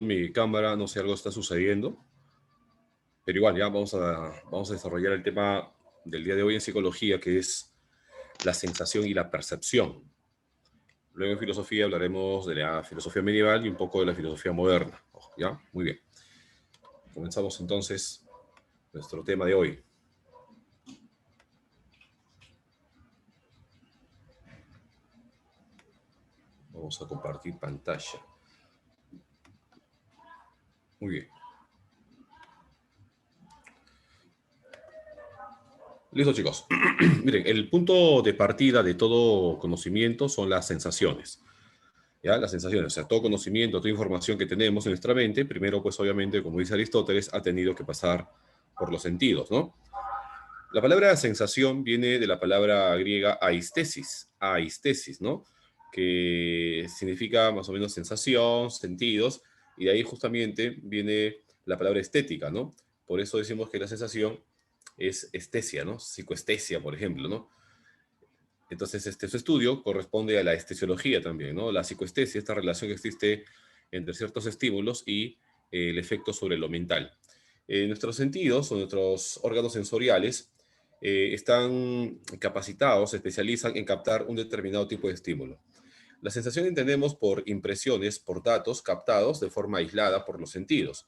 mi cámara, no sé, algo está sucediendo, pero igual ya vamos a desarrollar el tema del día de hoy en psicología, que es la sensación y la percepción. Luego en filosofía hablaremos de la filosofía medieval y un poco de la filosofía moderna. ¿Ya? Muy bien. Comenzamos entonces nuestro tema de hoy. Vamos a compartir pantalla. Muy bien. Listo, chicos. Miren, el punto de partida de todo conocimiento son las sensaciones. ¿Ya? Las sensaciones, o sea, todo conocimiento, toda información que tenemos en nuestra mente, primero, pues obviamente, como dice Aristóteles, ha tenido que pasar por los sentidos, ¿no? La palabra sensación viene de la palabra griega aistesis, ¿no? Que significa más o menos sensación, sentidos, y de ahí justamente viene la palabra estética, ¿no? Por eso decimos que la sensación es estesia, ¿no? Psicoestesia, por ejemplo, ¿no? Entonces, su estudio corresponde a la estesiología también, ¿no? La psicoestesia, esta relación que existe entre ciertos estímulos y el efecto sobre lo mental. Nuestros sentidos o nuestros órganos sensoriales están capacitados, se especializan en captar un determinado tipo de estímulo. La sensación entendemos por impresiones, por datos captados de forma aislada por los sentidos.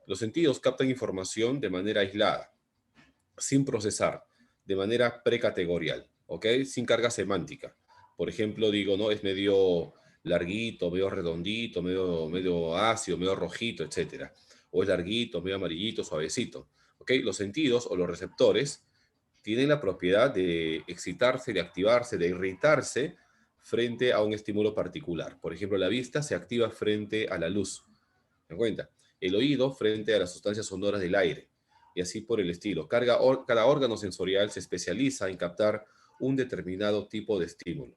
Los sentidos captan información de manera aislada, sin procesar, de manera precategorial, ¿ok? Sin carga semántica. Por ejemplo, digo, ¿no? Es medio larguito, medio redondito, medio ácido, medio rojito, etcétera. O es larguito, medio amarillito, suavecito, ¿ok? Los sentidos o los receptores tienen la propiedad de excitarse, de activarse, de irritarse frente a un estímulo particular. Por ejemplo, la vista se activa frente a la luz. ¿Se dan cuenta? El oído frente a las sustancias sonoras del aire. Y así por el estilo. Cada órgano sensorial se especializa en captar un determinado tipo de estímulo.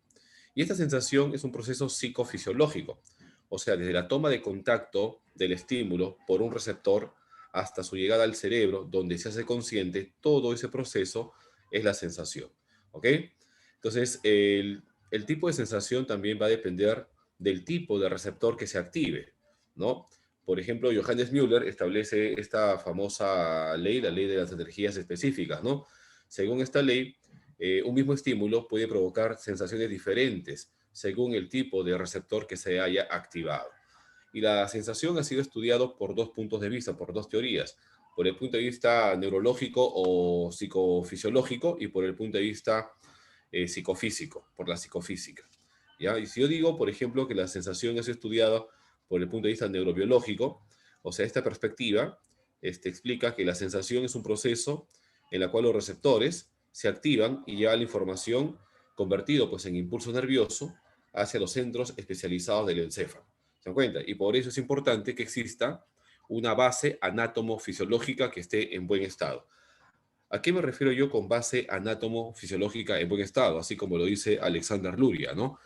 Y esta sensación es un proceso psicofisiológico. O sea, desde la toma de contacto del estímulo por un receptor hasta su llegada al cerebro, donde se hace consciente, todo ese proceso es la sensación. ¿Ok? Entonces, el tipo de sensación también va a depender del tipo de receptor que se active, ¿no? Por ejemplo, Johannes Müller establece esta famosa ley, la ley de las energías específicas, ¿no? Según esta ley, un mismo estímulo puede provocar sensaciones diferentes según el tipo de receptor que se haya activado. Y la sensación ha sido estudiado por dos puntos de vista, por dos teorías, por el punto de vista neurológico o psicofisiológico y por el punto de vista psicofísico, por la psicofísica. ¿Ya? Y si yo digo, por ejemplo, que la sensación es estudiada por el punto de vista neurobiológico, o sea, esta perspectiva explica que la sensación es un proceso en el cual los receptores se activan y llevan la información convertido pues, en impulso nervioso hacia los centros especializados del encéfalo. ¿Se dan cuenta? Y por eso es importante que exista una base anátomo-fisiológica que esté en buen estado. ¿A qué me refiero yo con base anátomo-fisiológica en buen estado? Así como lo dice Alexander Luria, ¿no?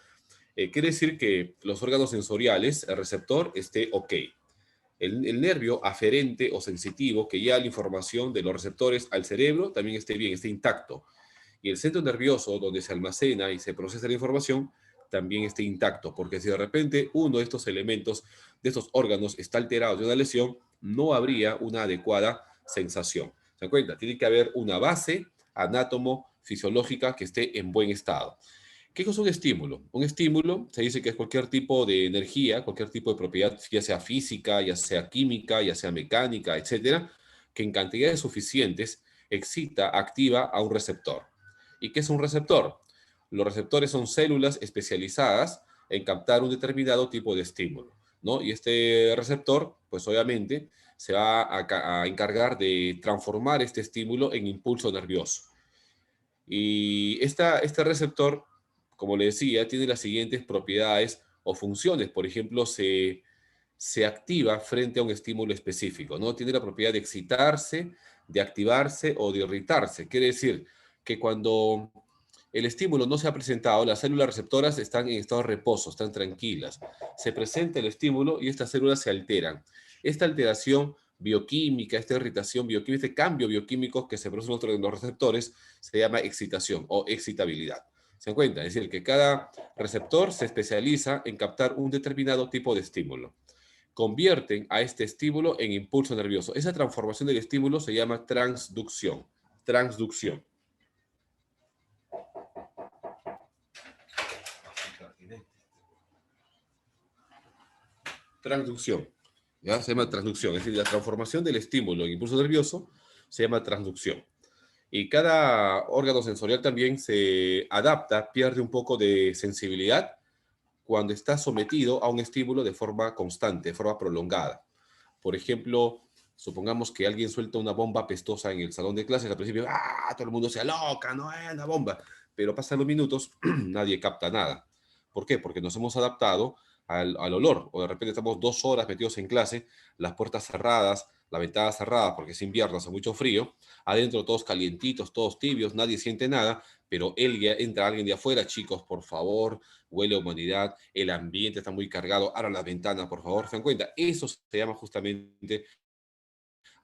Quiere decir que los órganos sensoriales, el receptor, esté ok. El nervio aferente o sensitivo que lleva la información de los receptores al cerebro también esté bien, esté intacto. Y el centro nervioso donde se almacena y se procesa la información también esté intacto, porque si de repente uno de estos elementos, de estos órganos está alterado de una lesión, no habría una adecuada sensación. ¿Se dan cuenta? Tiene que haber una base anátomo-fisiológica que esté en buen estado. ¿Qué es un estímulo? Un estímulo se dice que es cualquier tipo de energía, cualquier tipo de propiedad, ya sea física, ya sea química, ya sea mecánica, etcétera, que en cantidades suficientes excita, activa a un receptor. ¿Y qué es un receptor? Los receptores son células especializadas en captar un determinado tipo de estímulo, ¿no? Y este receptor, pues obviamente, se va a encargar de transformar este estímulo en impulso nervioso. Y este receptor, como le decía, tiene las siguientes propiedades o funciones. Por ejemplo, se activa frente a un estímulo específico, ¿no? Tiene la propiedad de excitarse, de activarse o de irritarse. Quiere decir que cuando el estímulo no se ha presentado, las células receptoras están en estado de reposo, están tranquilas. Se presenta el estímulo y estas células se alteran. Esta alteración bioquímica, esta irritación bioquímica, este cambio bioquímico que se produce en los receptores se llama excitación o excitabilidad. ¿Se dan cuenta? Es decir, que cada receptor se especializa en captar un determinado tipo de estímulo. convierten a este estímulo en impulso nervioso. Esa transformación del estímulo se llama transducción. Transducción. Transducción. ¿Ya? Se llama transducción. Es decir, la transformación del estímulo en impulso nervioso se llama transducción. Y cada órgano sensorial también se adapta, pierde un poco de sensibilidad cuando está sometido a un estímulo de forma constante, de forma prolongada. Por ejemplo, supongamos que alguien suelta una bomba pestosa en el salón de clases, al principio, ¡ah! Todo el mundo se aloca, no es una bomba. Pero pasan los minutos, nadie capta nada. ¿Por qué? Porque nos hemos adaptado al olor, o de repente estamos 2 horas metidos en clase, las puertas cerradas, la ventana cerrada porque es invierno, hace mucho frío, adentro todos calientitos, todos tibios, nadie siente nada, pero entra alguien de afuera, chicos, por favor, huele a humanidad, el ambiente está muy cargado, abran las ventanas, por favor, ¿se dan cuenta? Eso se llama justamente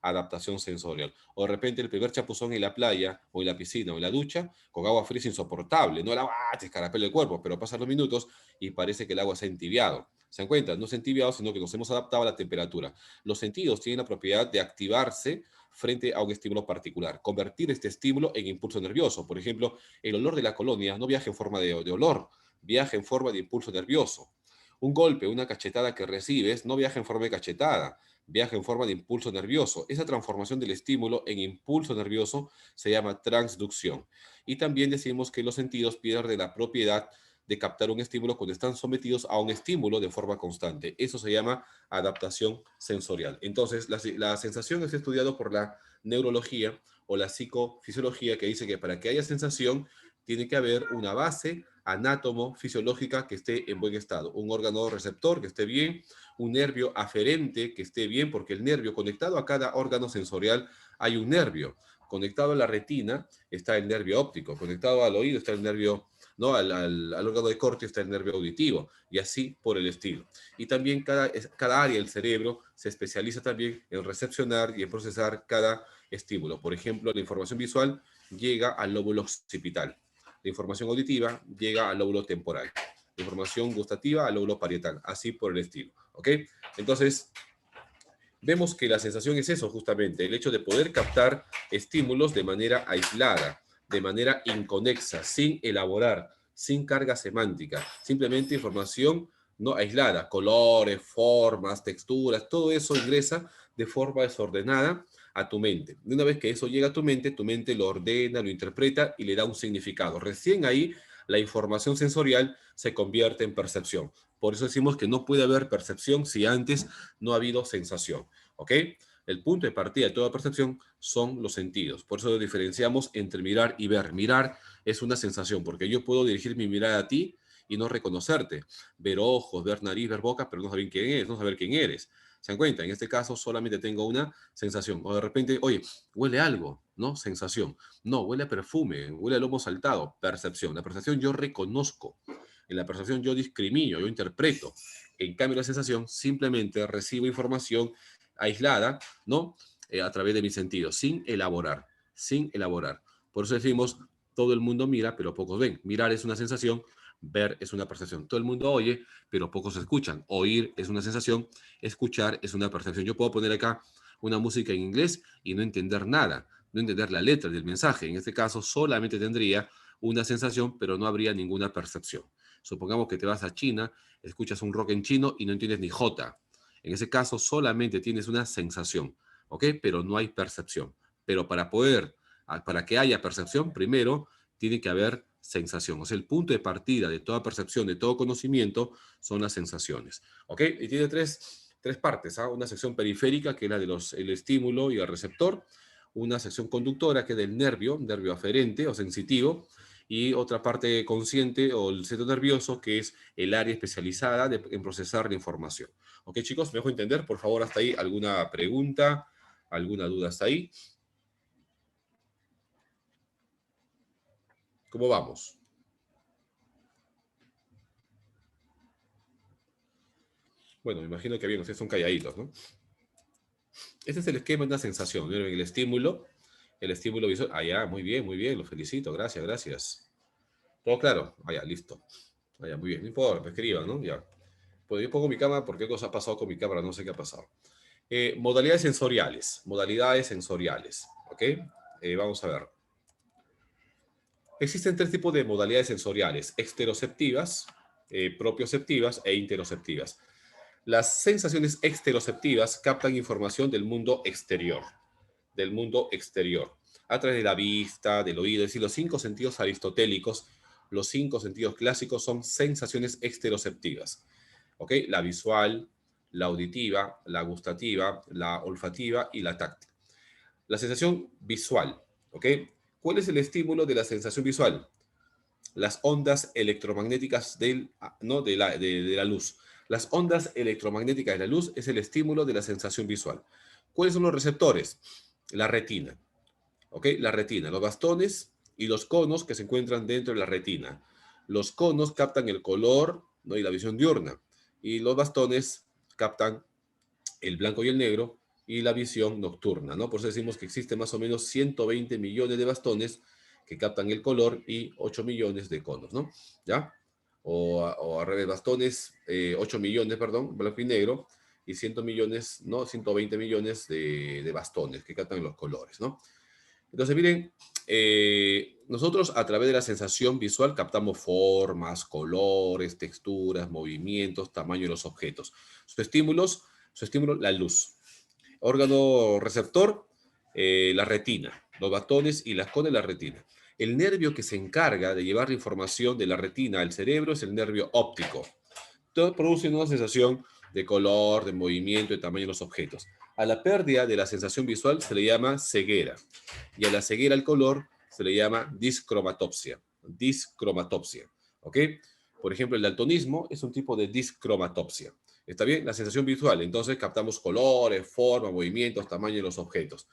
adaptación sensorial. O de repente el primer chapuzón en la playa, o en la piscina, o en la ducha, con agua fría es insoportable, no el agua te escarapela el cuerpo, pero pasan los minutos y parece que el agua se ha entibiado. ¿Se dan cuenta? No se ha entibiado, sino que nos hemos adaptado a la temperatura. Los sentidos tienen la propiedad de activarse frente a un estímulo particular, convertir este estímulo en impulso nervioso. Por ejemplo, el olor de la colonia no viaja en forma de olor, viaja en forma de impulso nervioso. Un golpe, una cachetada que recibes, no viaja en forma de cachetada, viaja en forma de impulso nervioso. Esa transformación del estímulo en impulso nervioso se llama transducción. Y también decimos que los sentidos pierden la propiedad de captar un estímulo cuando están sometidos a un estímulo de forma constante. Eso se llama adaptación sensorial. Entonces, la sensación es estudiado por la neurología o la psicofisiología, que dice que para que haya sensación tiene que haber una base anátomo fisiológica que esté en buen estado, un órgano receptor que esté bien, un nervio aferente que esté bien, porque el nervio conectado a cada órgano sensorial hay un nervio. Conectado a la retina está el nervio óptico, conectado al oído está el nervio, no, al órgano de corte está el nervio auditivo, y así por el estilo. Y también cada área del cerebro se especializa también en recepcionar y en procesar cada estímulo. Por ejemplo, la información visual llega al lóbulo occipital. La información auditiva llega al lóbulo temporal. La información gustativa al lóbulo parietal. Así por el estilo. ¿Ok? Entonces, vemos que la sensación es eso justamente, el hecho de poder captar estímulos de manera aislada, de manera inconexa, sin elaborar, sin carga semántica, simplemente información no aislada, colores, formas, texturas, todo eso ingresa de forma desordenada a tu mente. De una vez que eso llega a tu mente lo ordena, lo interpreta y le da un significado. Recién ahí la información sensorial se convierte en percepción. Por eso decimos que no puede haber percepción si antes no ha habido sensación. ¿Ok? El punto de partida de toda percepción son los sentidos. Por eso diferenciamos entre mirar y ver. Mirar es una sensación, porque yo puedo dirigir mi mirada a ti y no reconocerte. Ver ojos, ver nariz, ver boca, pero no saber quién es, no saber quién eres. ¿Se dan cuenta? En este caso solamente tengo una sensación. O de repente, oye, huele algo, ¿no? Sensación. No, huele a perfume, huele a lomo saltado. Percepción. La percepción yo reconozco. En la percepción yo discrimino, yo interpreto. En cambio, la sensación simplemente recibo información aislada, ¿no? A través de mis sentidos, sin elaborar, sin elaborar. Por eso decimos, todo el mundo mira, pero pocos ven. Mirar es una sensación, ver es una percepción. Todo el mundo oye, pero pocos escuchan. Oír es una sensación, escuchar es una percepción. Yo puedo poner acá una música en inglés y no entender nada, no entender la letra del mensaje. En este caso, solamente tendría una sensación, pero no habría ninguna percepción. Supongamos que te vas a China, escuchas un rock en chino y no entiendes ni jota. En ese caso, solamente tienes una sensación, ¿ok? Pero no hay percepción. Pero para que haya percepción, primero tiene que haber sensación. O sea, el punto de partida de toda percepción, de todo conocimiento, son las sensaciones, ¿ok? Y tiene tres partes, ¿ah? Una sección periférica, que es la del estímulo y el receptor, una sección conductora, que es del nervio aferente o sensitivo, y otra parte consciente o el centro nervioso, que es el área especializada en procesar la información. Ok, chicos, ¿me dejo entender? Por favor, hasta ahí, ¿alguna pregunta? ¿Alguna duda hasta ahí? ¿Cómo vamos? Bueno, me imagino que bien, ustedes son calladitos, ¿no? Este es el esquema de una sensación. ¿Vieron? El estímulo visual. Ah, ya, muy bien, los felicito, gracias, gracias. ¿Todo claro? Ah, ya, listo. Ah, ya, muy bien, no importa, escriban, ¿no? Ya. Pues yo pongo mi cámara porque cosa ha pasado con mi cámara, no sé qué ha pasado. Modalidades sensoriales. Modalidades sensoriales. ¿Ok? Vamos a ver. Existen tres tipos de modalidades sensoriales: exteroceptivas, propioceptivas e interoceptivas. Las sensaciones exteroceptivas captan información del mundo exterior, a través de la vista, del oído, es decir, los cinco sentidos aristotélicos, los cinco sentidos clásicos son sensaciones exteroceptivas. ¿Ok? La visual, la auditiva, la gustativa, la olfativa y la táctil. La sensación visual, ¿ok? ¿Cuál es el estímulo de la sensación visual? Las ondas electromagnéticas ¿no? de la luz. Las ondas electromagnéticas de la luz es el estímulo de la sensación visual. ¿Cuáles son los receptores? La retina, ¿ok? La retina, los bastones y los conos que se encuentran dentro de la retina. Los conos captan el color, ¿no? Y la visión diurna. Y los bastones captan el blanco y el negro y la visión nocturna, ¿no? Por eso decimos que existen más o menos 120 millones de bastones que captan el color y 8 millones de conos, ¿no? ¿Ya? O al revés, bastones, 8 millones, perdón, blanco y negro, y 100 millones, ¿no? 120 millones de bastones que captan los colores, ¿no? Entonces, miren, nosotros a través de la sensación visual captamos formas, colores, texturas, movimientos, tamaño de los objetos. Su estímulo, la luz. Órgano receptor, la retina. Los bastones y las cones, la retina. El nervio que se encarga de llevar la información de la retina al cerebro es el nervio óptico. Todo produce una sensación de color, de movimiento, de tamaño de los objetos. A la pérdida de la sensación visual se le llama ceguera. Y a la ceguera al color se le llama discromatopsia. Discromatopsia. ¿Ok? Por ejemplo, el daltonismo es un tipo de discromatopsia. ¿Está bien? La sensación visual. Entonces captamos colores, formas, movimientos, tamaño de los objetos.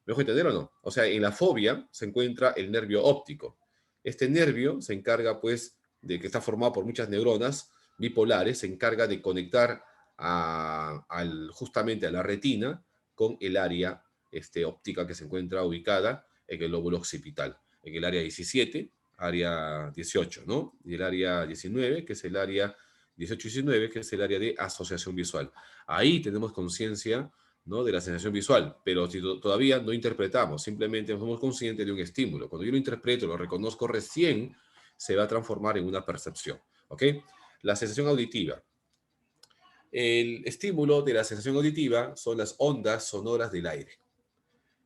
¿Me dejo entender o no? O sea, en la fobia se encuentra el nervio óptico. Este nervio se encarga, pues, de que está formado por muchas neuronas bipolares, se encarga de conectar justamente a la retina con el área óptica que se encuentra ubicada en el lóbulo occipital, en el área 17, área 18, ¿no? Y el área 19, que es el área 18 y 19, que es el área de asociación visual. Ahí tenemos conciencia, ¿no? De la sensación visual, pero si todavía no interpretamos, simplemente somos conscientes de un estímulo. Cuando yo lo interpreto, lo reconozco, recién se va a transformar en una percepción. ¿Ok? La sensación auditiva. El estímulo de la sensación auditiva son las ondas sonoras del aire.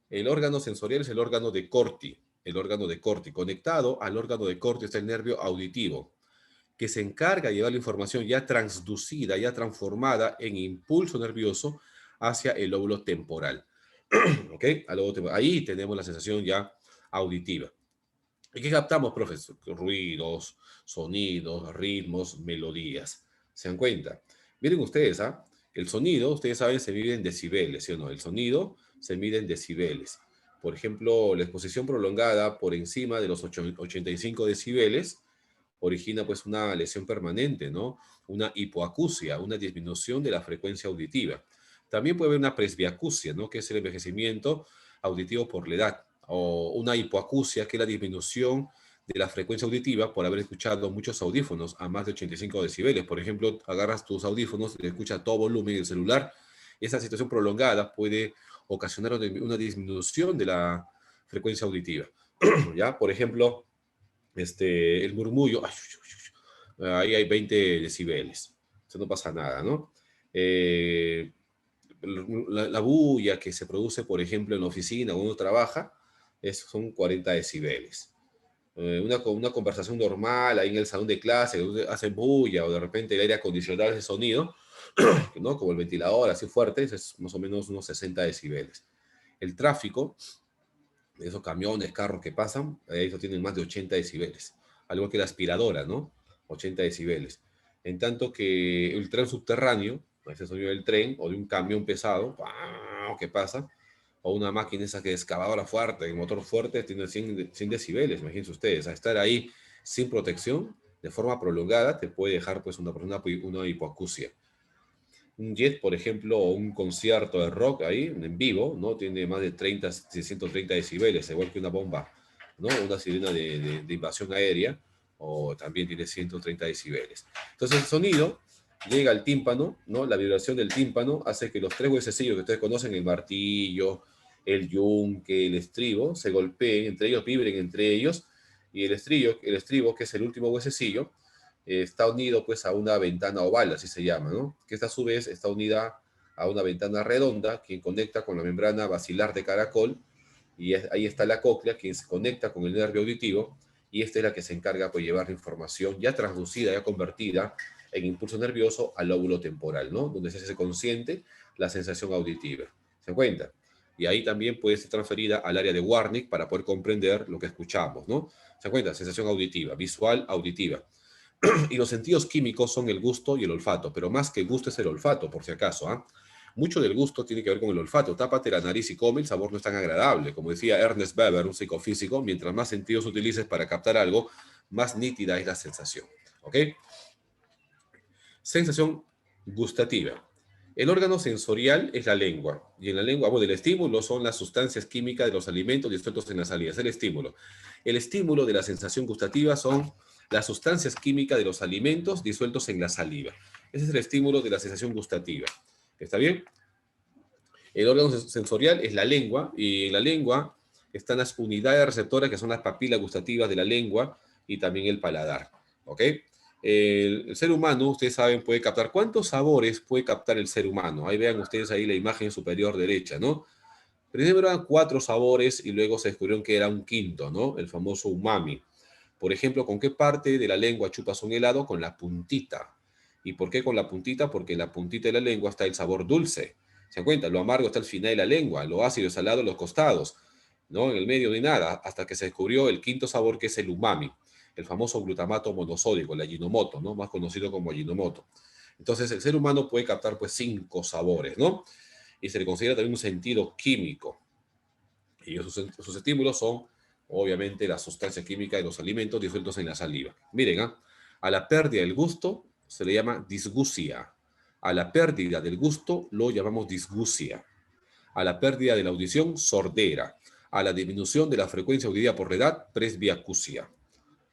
El órgano sensorial es el órgano de Corti, el órgano de Corti. Conectado al órgano de Corti está el nervio auditivo, que se encarga de llevar la información ya transducida, ya transformada en impulso nervioso hacia el lóbulo temporal. ¿Ok? Ahí tenemos la sensación ya auditiva. ¿Y qué captamos, profesor? Ruidos, sonidos, ritmos, melodías. ¿Se dan cuenta? Miren ustedes, ¿ah? El sonido, ustedes saben, se mide en decibeles, ¿sí o no? El sonido se mide en decibeles. Por ejemplo, la exposición prolongada por encima de los 85 decibeles origina pues una lesión permanente, ¿no? Una hipoacusia, una disminución de la frecuencia auditiva. También puede haber una presbiacusia, ¿no? Que es el envejecimiento auditivo por la edad, o una hipoacusia, que es la disminución de la frecuencia auditiva por haber escuchado muchos audífonos a más de 85 decibeles. Por ejemplo, agarras tus audífonos y escuchas a todo volumen el celular. Esa situación prolongada puede ocasionar una disminución de la frecuencia auditiva. ¿Ya? Por ejemplo, el murmullo, ahí hay 20 decibeles. Eso no pasa nada, ¿no? La bulla que se produce, por ejemplo, en la oficina o uno trabaja, son 40 decibeles. Una conversación normal ahí en el salón de clase, hacen bulla o de repente el aire acondicionado, ese sonido, ¿no? Como el ventilador, así fuerte, es más o menos unos 60 decibeles. El tráfico, esos camiones, carros que pasan, eso tienen más de 80 decibeles. Al igual que la aspiradora, ¿no? 80 decibeles. En tanto que el tren subterráneo, ese sonido del tren o de un camión pesado, que pasa, o una máquina esa que es excavadora fuerte, el motor fuerte, tiene 100 decibeles, imagínense ustedes. A estar ahí sin protección, de forma prolongada, te puede dejar pues una hipoacusia. Un jet, por ejemplo, o un concierto de rock ahí en vivo, ¿no? Tiene más de 130 decibeles, igual que una bomba, ¿no? Una sirena de invasión aérea, o también tiene 130 decibeles. Entonces, el sonido llega al tímpano, ¿no? La vibración del tímpano hace que los tres huesecillos que ustedes conocen, el martillo, el yunque, el estribo, se golpeen entre ellos, vibren entre ellos, y el estribo, que es el último huesecillo, está unido pues a una ventana oval, así se llama, ¿no? Que esta a su vez está unida a una ventana redonda, quien conecta con la membrana basilar de caracol, y ahí está la cóclea, quien se conecta con el nervio auditivo, y esta es la que se encarga de llevar la información ya transducida, ya convertida en impulso nervioso al lóbulo temporal, ¿no? Donde se hace consciente la sensación auditiva. ¿Se dan cuenta? Y ahí también puede ser transferida al área de Warnick para poder comprender lo que escuchamos, ¿no? ¿Se dan cuenta? Sensación auditiva, visual, auditiva. Y los sentidos químicos son el gusto y el olfato, pero más que el gusto es el olfato, por si acaso, ¿ah? Mucho del gusto tiene que ver con el olfato. Tápate la nariz y come, el sabor no es tan agradable. Como decía Ernest Weber, un psicofísico, mientras más sentidos utilices para captar algo, más nítida es la sensación. ¿Ok? Sensación gustativa. El órgano sensorial es la lengua. Y en la lengua, bueno, el estímulo son las sustancias químicas de los alimentos disueltos en las salidas. El estímulo. El estímulo de la sensación gustativa son las sustancias químicas de los alimentos disueltos en la saliva. Ese es el estímulo de la sensación gustativa. ¿Está bien? El órgano sensorial es la lengua, y en la lengua están las unidades receptoras, que son las papilas gustativas de la lengua, y también el paladar. ¿Ok? El ser humano, ustedes saben, puede captar. ¿Cuántos sabores puede captar el ser humano? Ahí vean ustedes ahí la imagen superior derecha, ¿no? Primero eran 4 sabores y luego se descubrieron que era un quinto, ¿no? El famoso umami. Por ejemplo, ¿con qué parte de la lengua chupas un helado? Con la puntita. ¿Y por qué con la puntita? Porque en la puntita de la lengua está el sabor dulce. ¿Se dan cuenta? Lo amargo está al final de la lengua, lo ácido y salado en los costados, ¿no? En el medio de nada, hasta que se descubrió el quinto sabor, que es el umami, el famoso glutamato monosódico, el Ajinomoto, ¿no? Más conocido como Ajinomoto. Entonces, el ser humano puede captar pues 5 sabores, ¿no? Y se le considera también un sentido químico. Y sus estímulos son, obviamente, la sustancia química de los alimentos disueltos en la saliva. Miren, ¿ah? A la pérdida del gusto se le llama disgusia. A la pérdida del gusto lo llamamos disgusia. A la pérdida de la audición, sordera. A la disminución de la frecuencia auditiva por la edad, presbiacusia.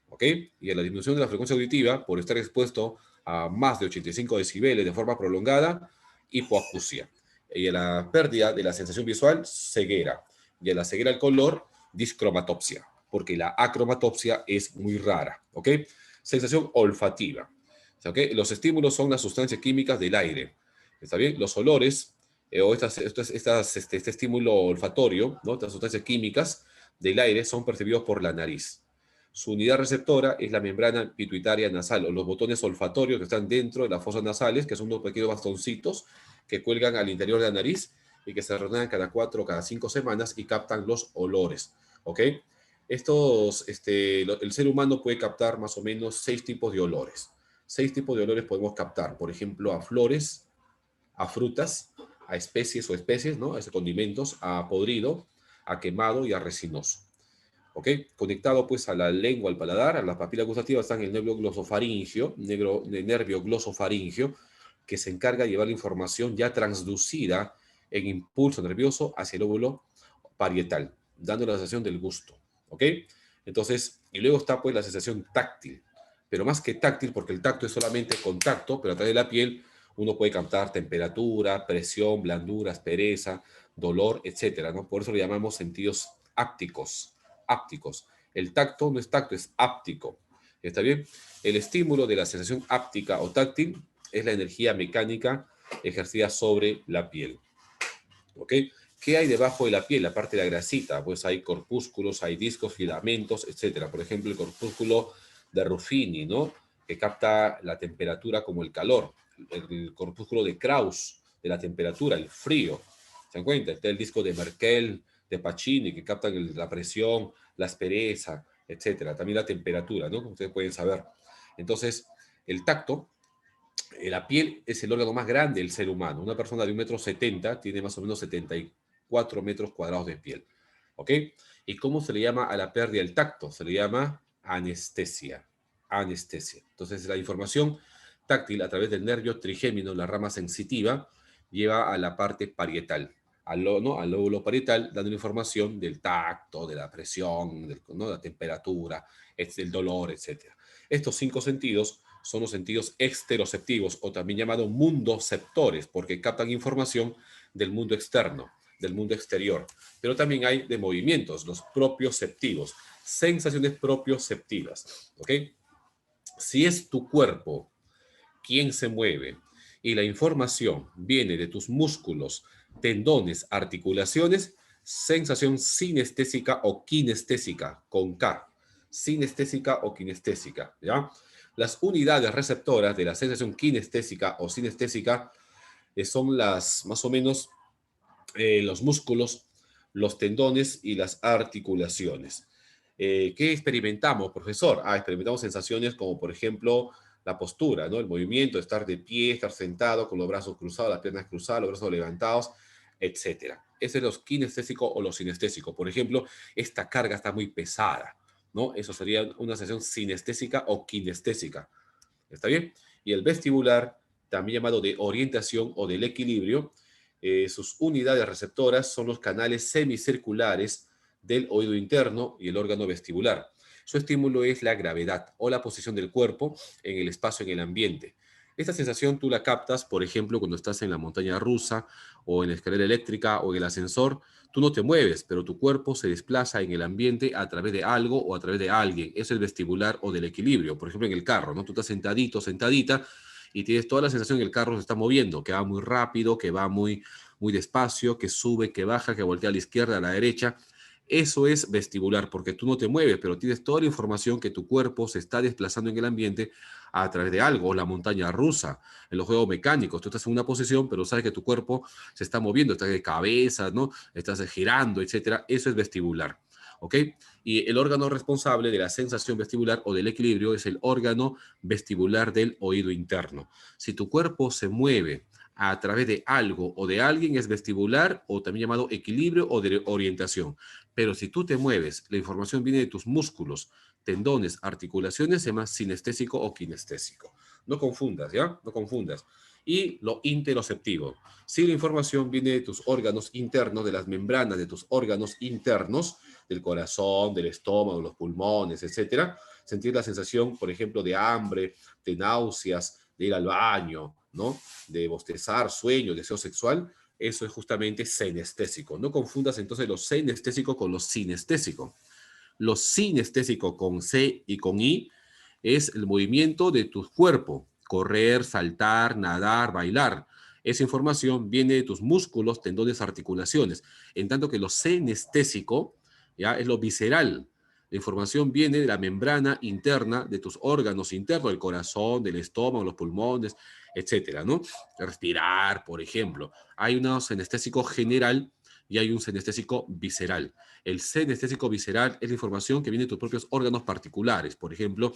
¿Ok? Y a la disminución de la frecuencia auditiva por estar expuesto a más de 85 decibeles de forma prolongada, hipoacusia. Y a la pérdida de la sensación visual, ceguera. Y a la ceguera al color, discromatopsia, porque la acromatopsia es muy rara. ¿Ok? Sensación olfativa. ¿Ok? Los estímulos son las sustancias químicas del aire. ¿Está bien? Los olores, o este estímulo olfatorio, ¿no? Estas sustancias químicas del aire son percibidos por la nariz. Su unidad receptora es la membrana pituitaria nasal, o los botones olfatorios que están dentro de las fosas nasales, que son unos pequeños bastoncitos que cuelgan al interior de la nariz y que se renuevan cada 4 o cada 5 semanas y captan los olores. ¿Ok? El ser humano puede captar más o menos 6 tipos de olores. 6 tipos de olores podemos captar, por ejemplo, a flores, a frutas, a especies, ¿no? A condimentos, a podrido, a quemado y a resinoso. ¿Ok? Conectado pues a la lengua, al paladar, a las papilas gustativas están el nervio glosofaringio, nervio glosofaringio, que se encarga de llevar la información ya transducida en impulso nervioso hacia el lóbulo parietal, dando la sensación del gusto. ¿Ok? Entonces, y luego está pues la sensación táctil, pero más que táctil, porque el tacto es solamente contacto, pero a través de la piel uno puede captar temperatura, presión, blandura, aspereza, dolor, etcétera, ¿no? Por eso le llamamos sentidos ápticos. Ápticos. El tacto no es tacto, es áptico. ¿Está bien? El estímulo de la sensación áptica o táctil es la energía mecánica ejercida sobre la piel. ¿Ok? ¿Qué hay debajo de la piel? La parte de la grasita, pues hay corpúsculos, hay discos, filamentos, etcétera. Por ejemplo, el corpúsculo de Ruffini, ¿no? Que capta la temperatura como el calor. El corpúsculo de Krauss, de la temperatura, el frío. ¿Se dan cuenta? Está el disco de Merkel, de Pacini, que captan la presión, la aspereza, etcétera. También la temperatura, ¿no? Como ustedes pueden saber. Entonces, el tacto, la piel es el órgano más grande del ser humano. Una persona de 1,70 m tiene más o menos 74 metros cuadrados de piel. ¿Ok? ¿Y cómo se le llama a la pérdida del tacto? Se le llama anestesia. Anestesia. Entonces, la información táctil a través del nervio trigémino, la rama sensitiva, lleva a la parte parietal, ¿no? Al lóbulo parietal, dando información del tacto, de la presión, ¿no? De la temperatura, el dolor, etc. Estos 5 sentidos son los sentidos exteroceptivos o también llamados mundoceptores, porque captan información del mundo externo, del mundo exterior. Pero también hay de movimientos, los propioceptivos, sensaciones propioceptivas, ¿ok? Si es tu cuerpo quien se mueve y la información viene de tus músculos, tendones, articulaciones, sensación sinestésica o kinestésica, con K. Sinestésica o kinestésica, ¿ya? Las unidades receptoras de la sensación kinestésica o sinestésica son las, más o menos, los músculos, los tendones y las articulaciones. ¿Qué experimentamos, profesor? Experimentamos sensaciones como, por ejemplo, la postura, ¿no? El movimiento, estar de pie, estar sentado con los brazos cruzados, las piernas cruzadas, los brazos levantados, etcétera. Ese es lo kinestésico o lo sinestésico. Por ejemplo, esta carga está muy pesada, ¿no? Eso sería una sensación sinestésica o kinestésica. ¿Está bien? Y el vestibular, también llamado de orientación o del equilibrio, sus unidades receptoras son los canales semicirculares del oído interno y el órgano vestibular. Su estímulo es la gravedad o la posición del cuerpo en el espacio, en el ambiente. Esta sensación tú la captas, por ejemplo, cuando estás en la montaña rusa o en la escalera eléctrica o en el ascensor. Tú no te mueves, pero tu cuerpo se desplaza en el ambiente a través de algo o a través de alguien. Es el vestibular o del equilibrio. Por ejemplo, en el carro, ¿no? Tú estás sentadito, sentadita, y tienes toda la sensación que el carro se está moviendo, que va muy rápido, que va muy, muy despacio, que sube, que baja, que voltea a la izquierda, a la derecha. Eso es vestibular, porque tú no te mueves, pero tienes toda la información que tu cuerpo se está desplazando en el ambiente a través de algo, la montaña rusa, en los juegos mecánicos. Tú estás en una posición, pero sabes que tu cuerpo se está moviendo, estás de cabeza, ¿no? Estás girando, etcétera. Eso es vestibular. ¿Ok? Y el órgano responsable de la sensación vestibular o del equilibrio es el órgano vestibular del oído interno. Si tu cuerpo se mueve a través de algo o de alguien, es vestibular o también llamado equilibrio o de orientación. Pero si tú te mueves, la información viene de tus músculos, tendones, articulaciones, se llama sinestésico o kinestésico. No confundas, ¿ya? No confundas. Y lo interoceptivo. Si la información viene de tus órganos internos, de las membranas de tus órganos internos, del corazón, del estómago, los pulmones, etcétera, sentir la sensación, por ejemplo, de hambre, de náuseas, de ir al baño, ¿no? De bostezar, sueño, deseo sexual, eso es justamente senestésico. No confundas entonces lo senestésico con lo sinestésico. Lo sinestésico con C y con I es el movimiento de tu cuerpo, correr, saltar, nadar, bailar. Esa información viene de tus músculos, tendones, articulaciones. En tanto que lo senestésico, ya, es lo visceral. La información viene de la membrana interna de tus órganos internos, del corazón, del estómago, los pulmones, etcétera, ¿no? Respirar, por ejemplo. Hay un senestésico general y hay un senestésico visceral. El senestésico visceral es la información que viene de tus propios órganos particulares. Por ejemplo,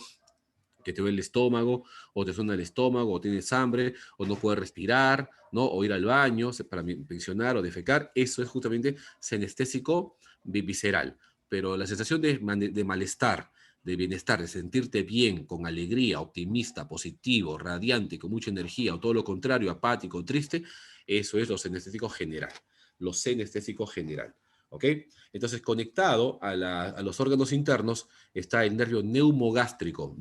que te duele el estómago, o te suena el estómago, o tienes hambre, o no puedes respirar, ¿no? O ir al baño para pensionar o defecar. Eso es justamente senestésico visceral. Pero la sensación de malestar, de bienestar, de sentirte bien, con alegría, optimista, positivo, radiante, con mucha energía, o todo lo contrario, apático, triste, eso es lo senestésico general. Lo senestésico general. ¿Ok? Entonces, conectado a los órganos internos está el nervio neumogástrico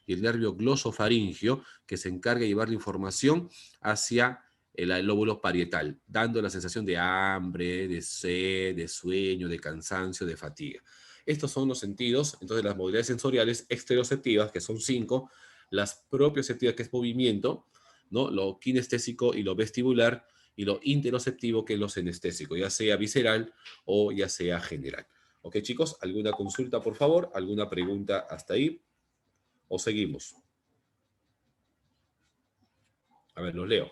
y el nervio glosofaringio, que se encarga de llevar la información hacia el lóbulo parietal, dando la sensación de hambre, de sed, de sueño, de cansancio, de fatiga. Estos son los sentidos, entonces las modalidades sensoriales exteroceptivas, que son 5, las propioceptivas, que es movimiento, ¿no? Lo kinestésico y lo vestibular, y lo interoceptivo, que es lo senestésico, ya sea visceral o ya sea general. Ok, chicos, ¿alguna consulta, por favor? ¿Alguna pregunta hasta ahí? ¿O seguimos? A ver, los leo.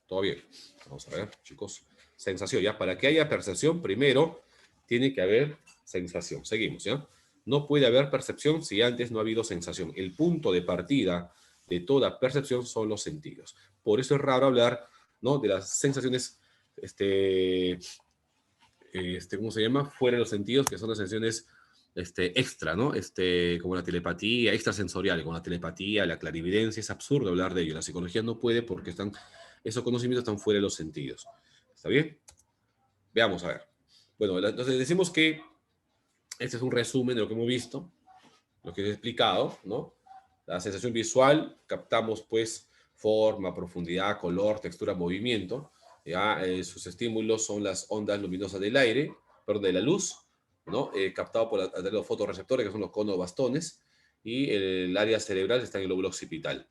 Todo bien. Vamos a ver, chicos. Sensación, ¿ya? Para que haya percepción, primero tiene que haber sensación. Seguimos, ¿ya? No puede haber percepción si antes no ha habido sensación. El punto de partida de toda percepción son los sentidos. Por eso es raro hablar, ¿no? De las sensaciones, ¿cómo se llama? Fuera de los sentidos, que son las sensaciones extra, ¿no? Como la telepatía, extrasensorial, como la telepatía, la clarividencia. Es absurdo hablar de ello. La psicología no puede porque esos conocimientos están fuera de los sentidos. ¿Está bien? Veamos, a ver. Bueno, entonces decimos que Este es un resumen de lo que hemos visto, lo que he explicado, ¿no? La sensación visual, captamos pues forma, profundidad, color, textura, movimiento. ¿Ya? Sus estímulos son las ondas luminosas del aire, perdón, de la luz, ¿no? Captado por a través de los fotorreceptores, que son los conos bastones, y el área cerebral está en el lóbulo occipital.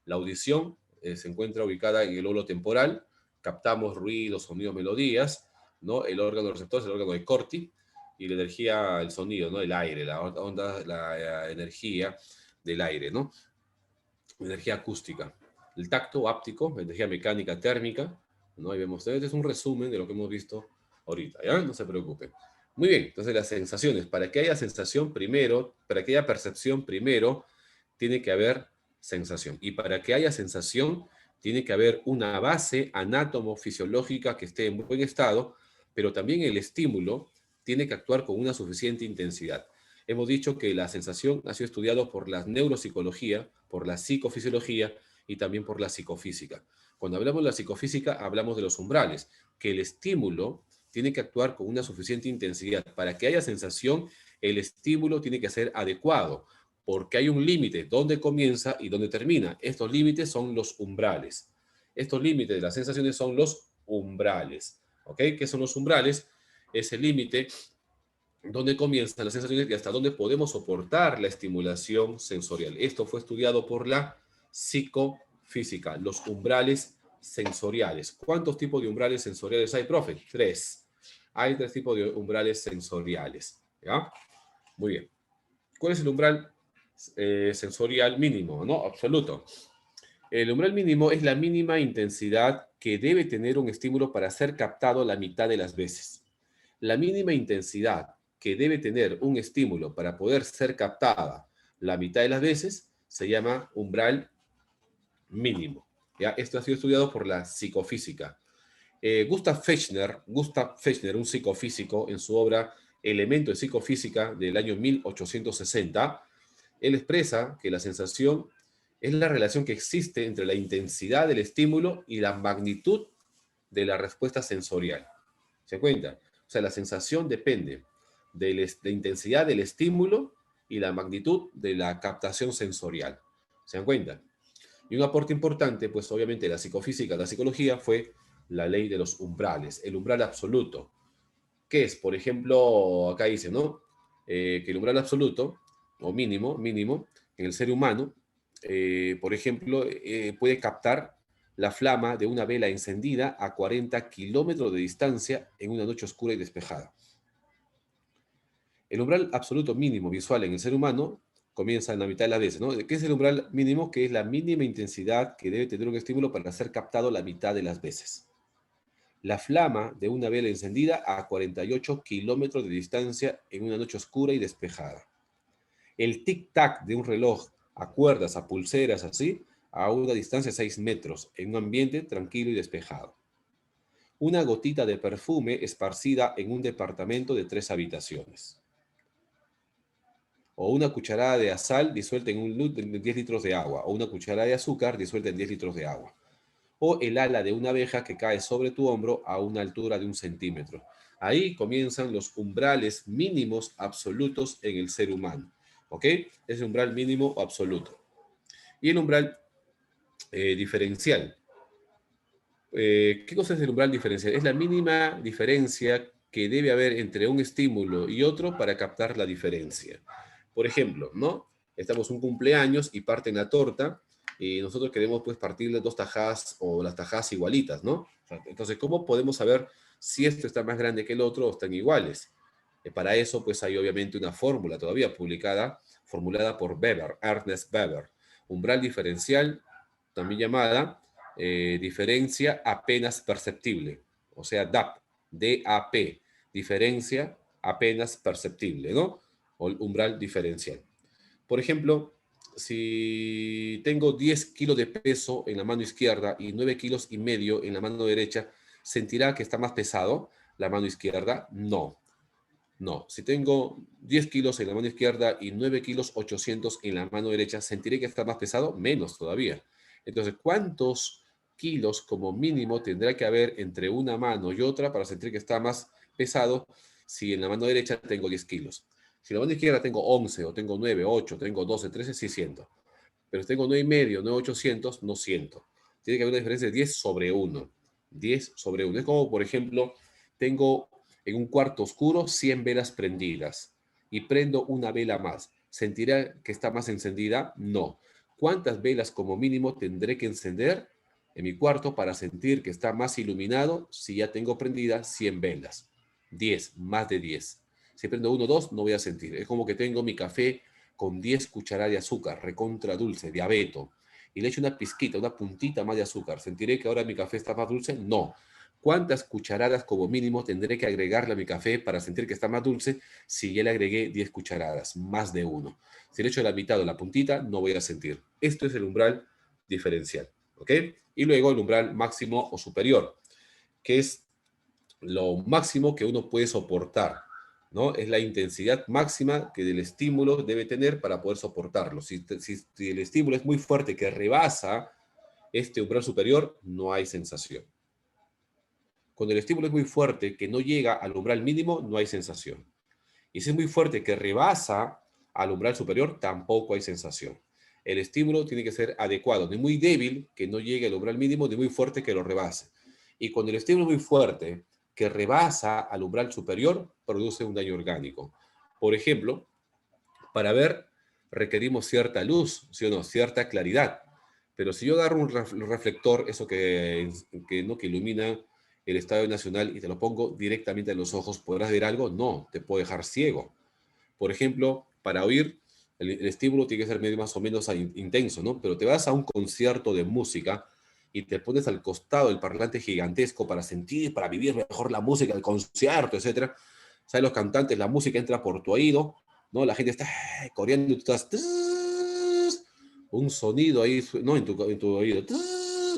La audición se encuentra ubicada en el lóbulo temporal, captamos ruidos, sonidos, melodías, ¿no? El órgano receptor es el órgano de Corti, y la energía, el sonido, ¿no? El aire, la onda, la energía del aire, ¿no? Energía acústica. El tacto áptico, energía mecánica térmica, ¿no? Ahí vemos, este es un resumen de lo que hemos visto ahorita, ¿ya? No se preocupen. Muy bien, entonces las sensaciones. Para que haya sensación primero, para que haya percepción primero, tiene que haber sensación. Y para que haya sensación, tiene que haber una base anátomo-fisiológica que esté en buen estado, pero también el estímulo tiene que actuar con una suficiente intensidad. Hemos dicho que la sensación ha sido estudiado por la neuropsicología, por la psicofisiología y también por la psicofísica. Cuando hablamos de la psicofísica, hablamos de los umbrales, que el estímulo tiene que actuar con una suficiente intensidad. Para que haya sensación, el estímulo tiene que ser adecuado, porque hay un límite, dónde comienza y dónde termina. Estos límites son los umbrales. Estos límites de las sensaciones son los umbrales. ¿Ok? ¿Qué son los umbrales? Es el límite dónde comienzan las sensaciones y hasta dónde podemos soportar la estimulación sensorial. Esto fue estudiado por la psicofísica, los umbrales sensoriales. ¿Cuántos tipos de umbrales sensoriales hay, profe? Tres. Hay tres tipos de umbrales sensoriales. ¿Ya? Muy bien. ¿Cuál es el umbral sensorial mínimo? ¿No? Absoluto. El umbral mínimo es la mínima intensidad que debe tener un estímulo para ser captado la mitad de las veces. La mínima intensidad que debe tener un estímulo para poder ser captada la mitad de las veces se llama umbral mínimo. ¿Ya? Esto ha sido estudiado por la psicofísica. Gustav Fechner, un psicofísico, en su obra Elemento de Psicofísica del año 1860, él expresa que la sensación es la relación que existe entre la intensidad del estímulo y la magnitud de la respuesta sensorial. ¿Se cuenta? O sea, la sensación depende de la intensidad del estímulo y la magnitud de la captación sensorial. ¿Se dan cuenta? Y un aporte importante, pues obviamente la psicofísica, la psicología, fue la ley de los umbrales, el umbral absoluto. ¿Qué es? Por ejemplo, acá dice, ¿no? Que el umbral absoluto, o mínimo, en el ser humano, por ejemplo, puede captar la flama de una vela encendida a 40 kilómetros de distancia en una noche oscura y despejada. El umbral absoluto mínimo visual en el ser humano comienza en la mitad de las veces, ¿no? ¿Qué es el umbral mínimo? Que es la mínima intensidad que debe tener un estímulo para ser captado la mitad de las veces. La flama de una vela encendida a 48 kilómetros de distancia en una noche oscura y despejada. El tic-tac de un reloj a cuerdas, a pulseras, así, a una distancia de 6 metros, en un ambiente tranquilo y despejado. Una gotita de perfume esparcida en un departamento de 3 habitaciones. O una cucharada de sal disuelta en 10 litros de agua. O una cucharada de azúcar disuelta en 10 litros de agua. O el ala de una abeja que cae sobre tu hombro a una altura de 1 centímetro. Ahí comienzan los umbrales mínimos absolutos en el ser humano. ¿Ok? Es el umbral mínimo absoluto. Y el umbral diferencial. ¿Qué cosa es el umbral diferencial? Es la mínima diferencia que debe haber entre un estímulo y otro para captar la diferencia. Por ejemplo, ¿no? Estamos un cumpleaños y parten la torta y nosotros queremos pues partirle 2 tajadas o las tajadas igualitas, ¿no? Entonces, ¿cómo podemos saber si esto está más grande que el otro o están iguales? Para eso pues hay obviamente una fórmula todavía formulada por Weber, Ernest Weber. Umbral diferencial, también llamada diferencia apenas perceptible, o sea, DAP, D-A-P, diferencia apenas perceptible, ¿no? O el umbral diferencial. Por ejemplo, si tengo 10 kilos de peso en la mano izquierda y 9 kilos y medio en la mano derecha, ¿sentirá que está más pesado la mano izquierda? No. No, si tengo 10 kilos en la mano izquierda y 9 kilos 800 en la mano derecha, ¿sentiré que está más pesado? Menos todavía. Entonces, ¿cuántos kilos como mínimo tendrá que haber entre una mano y otra para sentir que está más pesado si en la mano derecha tengo 10 kilos? Si en la mano izquierda tengo 11, o tengo 9, 8, tengo 12, 13, sí siento. Pero si tengo 9 y medio, 9, 800, no siento. Tiene que haber una diferencia de 10 sobre 1. 10 sobre 1. Es como, por ejemplo, tengo en un cuarto oscuro 100 velas prendidas y prendo una vela más. ¿Sentirá que está más encendida? No. ¿Cuántas velas como mínimo tendré que encender en mi cuarto para sentir que está más iluminado si ya tengo prendidas 100 velas? 10, más de 10. Si prendo 1 o 2, no voy a sentir. Es como que tengo mi café con 10 cucharadas de azúcar, recontra dulce, de abeto, y le echo una pizquita, una puntita más de azúcar. ¿Sentiré que ahora mi café está más dulce? No. ¿Cuántas cucharadas como mínimo tendré que agregarle a mi café para sentir que está más dulce si ya le agregué 10 cucharadas? Más de uno. Si le echo la mitad o la puntita, no voy a sentir. Esto es el umbral diferencial. ¿Ok? Y luego el umbral máximo o superior, que es lo máximo que uno puede soportar, ¿no? Es la intensidad máxima que el estímulo debe tener para poder soportarlo. Si el estímulo es muy fuerte, que rebasa este umbral superior, no hay sensación. Cuando el estímulo es muy fuerte, que no llega al umbral mínimo, no hay sensación. Y si es muy fuerte, que rebasa al umbral superior, tampoco hay sensación. El estímulo tiene que ser adecuado, ni muy débil, que no llegue al umbral mínimo, ni muy fuerte, que lo rebase. Y cuando el estímulo es muy fuerte, que rebasa al umbral superior, produce un daño orgánico. Por ejemplo, para ver requerimos cierta luz, ¿sí o no? Cierta claridad. Pero si yo agarro un reflector, eso ¿no? que ilumina el Estadio Nacional y te lo pongo directamente en los ojos, ¿podrás ver algo? No, te puedo dejar ciego. Por ejemplo, para oír, el estímulo tiene que ser medio más o menos intenso, ¿no? Pero te vas a un concierto de música y te pones al costado del parlante gigantesco para sentir, para vivir mejor la música, el concierto, etcétera. ¿Sabes? Los cantantes, la música entra por tu oído, ¿no? La gente está coreando y tú estás un sonido ahí, ¿no? En tu oído,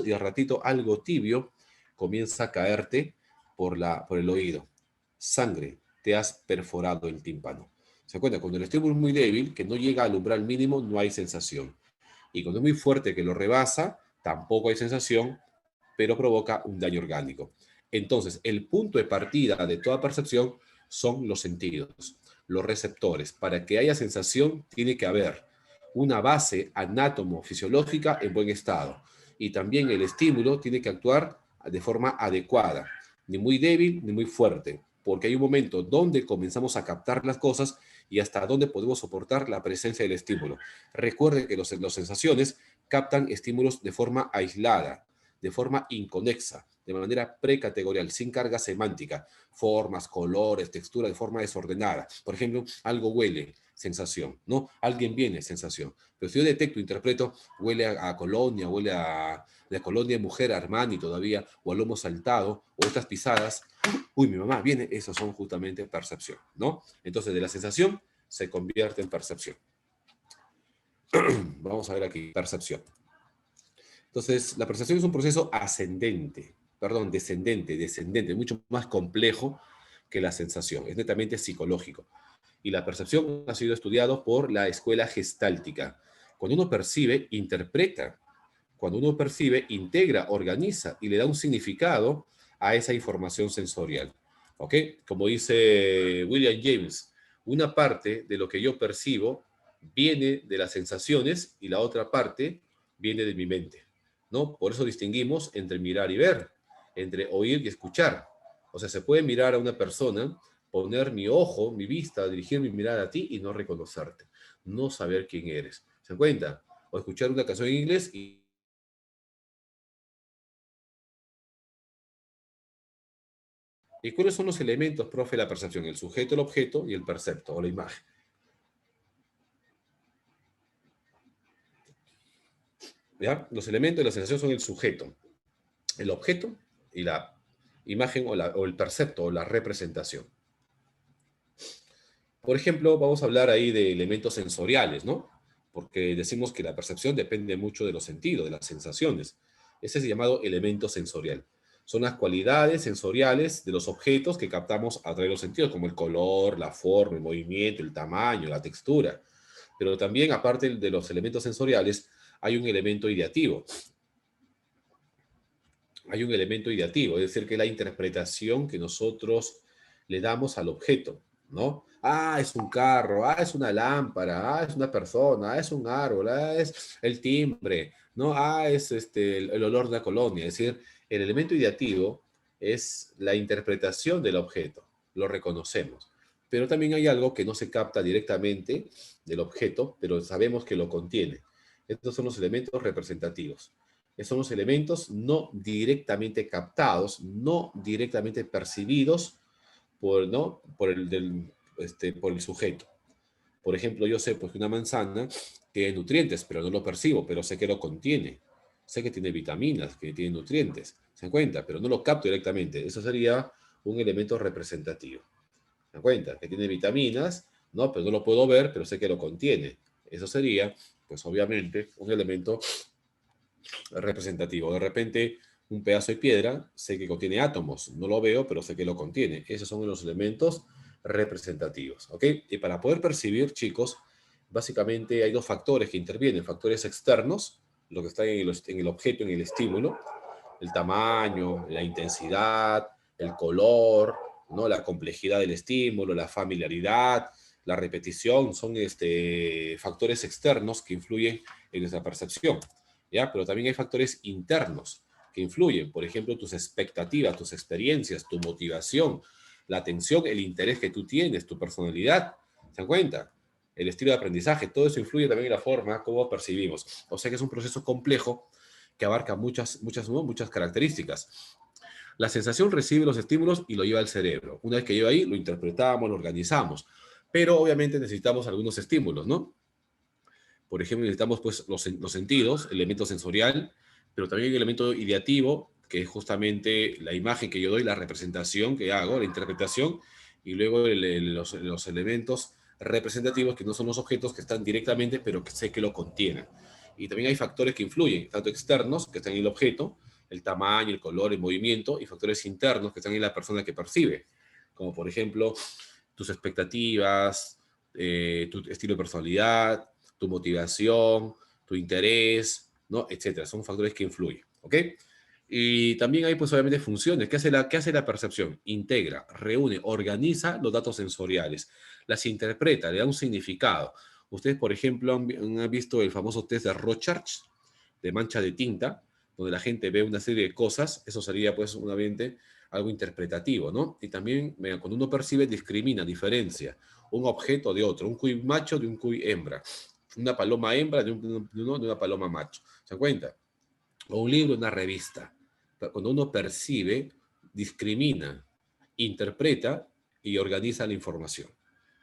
y al ratito algo tibio comienza a caerte por el oído. Sangre, te has perforado el tímpano. ¿Se cuenta? Cuando el estímulo es muy débil, que no llega al umbral mínimo, no hay sensación. Y cuando es muy fuerte, que lo rebasa, tampoco hay sensación, pero provoca un daño orgánico. Entonces, el punto de partida de toda percepción son los sentidos, los receptores. Para que haya sensación, tiene que haber una base anátomo-fisiológica en buen estado. Y también el estímulo tiene que actuar de forma adecuada, ni muy débil ni muy fuerte, porque hay un momento donde comenzamos a captar las cosas y hasta donde podemos soportar la presencia del estímulo. Recuerde que las sensaciones captan estímulos de forma aislada, de forma inconexa, de manera precategorial, sin carga semántica, formas, colores, textura de forma desordenada. Por ejemplo, algo huele, sensación, ¿no? Alguien viene, sensación. Pero si yo detecto, interpreto, huele a colonia, huele a la colonia mujer Armani todavía, o al lomo saltado, o estas pisadas, uy, mi mamá viene, esos son justamente percepción, ¿no? Entonces, de la sensación se convierte en percepción. Vamos a ver aquí, percepción. Entonces, la percepción es un proceso descendente, mucho más complejo que la sensación, es netamente psicológico. Y la percepción ha sido estudiado por la escuela gestáltica. Cuando uno percibe, interpreta. Cuando uno percibe, integra, organiza y le da un significado a esa información sensorial. ¿Ok? Como dice William James, una parte de lo que yo percibo viene de las sensaciones y la otra parte viene de mi mente. ¿No? Por eso distinguimos entre mirar y ver, entre oír y escuchar. O sea, se puede mirar a una persona, poner mi ojo, mi vista, dirigir mi mirada a ti y no reconocerte, no saber quién eres. ¿Se dan cuenta? O escuchar una canción en inglés y ¿y cuáles son los elementos, profe, de la percepción? El sujeto, el objeto y el percepto o la imagen. ¿Ya? Los elementos de la sensación son el sujeto, el objeto y la imagen o el percepto o la representación. Por ejemplo, vamos a hablar ahí de elementos sensoriales, ¿no? Porque decimos que la percepción depende mucho de los sentidos, de las sensaciones. Ese es llamado elemento sensorial. Son las cualidades sensoriales de los objetos que captamos a través de los sentidos, como el color, la forma, el movimiento, el tamaño, la textura. Pero también, aparte de los elementos sensoriales, hay un elemento ideativo. Hay un elemento ideativo, es decir, que es la interpretación que nosotros le damos al objeto, ¿no? Ah, es un carro, ah, es una lámpara, ah, es una persona, ah, es un árbol, ah, es el timbre, ¿no? Ah, es el olor de la colonia. Es decir, el elemento ideativo es la interpretación del objeto, lo reconocemos. Pero también hay algo que no se capta directamente del objeto, pero sabemos que lo contiene. Estos son los elementos representativos. Estos son los elementos no directamente captados, no directamente percibidos ¿no? Por el sujeto. Por ejemplo, yo sé pues, que una manzana tiene nutrientes, pero no lo percibo, pero sé que lo contiene. Sé que tiene vitaminas, que tiene nutrientes. ¿Se dan cuenta? Pero no lo capto directamente. Eso sería un elemento representativo. ¿Se dan cuenta? Que tiene vitaminas, ¿no? Pero no lo puedo ver, pero sé que lo contiene. Eso sería, pues obviamente, un elemento representativo. De repente, un pedazo de piedra, sé que contiene átomos, no lo veo, pero sé que lo contiene. Esos son los elementos representativos, ¿ok? Y para poder percibir, chicos, básicamente hay dos factores que intervienen, factores externos, lo que está en el objeto, en el estímulo, el tamaño, la intensidad, el color, ¿no? La complejidad del estímulo, la familiaridad, la repetición, son factores externos que influyen en nuestra percepción. ¿Ya? Pero también hay factores internos que influyen, por ejemplo, tus expectativas, tus experiencias, tu motivación, la atención, el interés que tú tienes, tu personalidad. ¿Se dan cuenta? El estilo de aprendizaje, todo eso influye también en la forma como percibimos. O sea que es un proceso complejo que abarca muchas características. La sensación recibe los estímulos y lo lleva al cerebro. Una vez que lleva ahí, lo interpretamos, lo organizamos. Pero obviamente necesitamos algunos estímulos, ¿no? Por ejemplo, necesitamos pues, los sentidos, el elemento sensorial, pero también el elemento ideativo, que es justamente la imagen que yo doy, la representación que hago, la interpretación, y luego los elementos representativos, que no son los objetos que están directamente, pero que sé que lo contienen. Y también hay factores que influyen, tanto externos, que están en el objeto, el tamaño, el color, el movimiento, y factores internos, que están en la persona que percibe, como por ejemplo tus expectativas, tu estilo de personalidad, tu motivación, tu interés, ¿no? Etcétera. Son factores que influyen, ¿ok? Y también hay, pues, obviamente, funciones. Qué hace la percepción? Integra, reúne, organiza los datos sensoriales, las interpreta, le da un significado. Ustedes, por ejemplo, han visto el famoso test de Rorschach, de mancha de tinta, donde la gente ve una serie de cosas. Eso sería, pues, obviamente, algo interpretativo, ¿no? Y también, cuando uno percibe, discrimina, diferencia un objeto de otro, un cuy macho de un cuy hembra, una paloma hembra de una paloma macho. ¿Se dan cuenta? O un libro, una revista. Cuando uno percibe, discrimina, interpreta y organiza la información.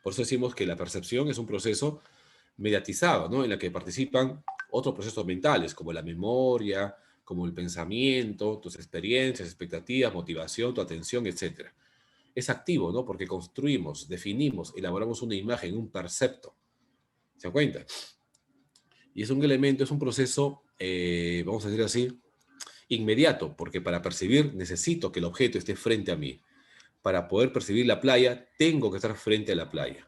Por eso decimos que la percepción es un proceso mediatizado, ¿no? En la que participan otros procesos mentales, como la memoria, como el pensamiento, tus experiencias, expectativas, motivación, tu atención, etc. Es activo, ¿no? Porque construimos, definimos, elaboramos una imagen, un percepto. ¿Se dan cuenta? Y es un elemento, es un proceso, vamos a decir así, inmediato, porque para percibir necesito que el objeto esté frente a mí. Para poder percibir la playa, tengo que estar frente a la playa.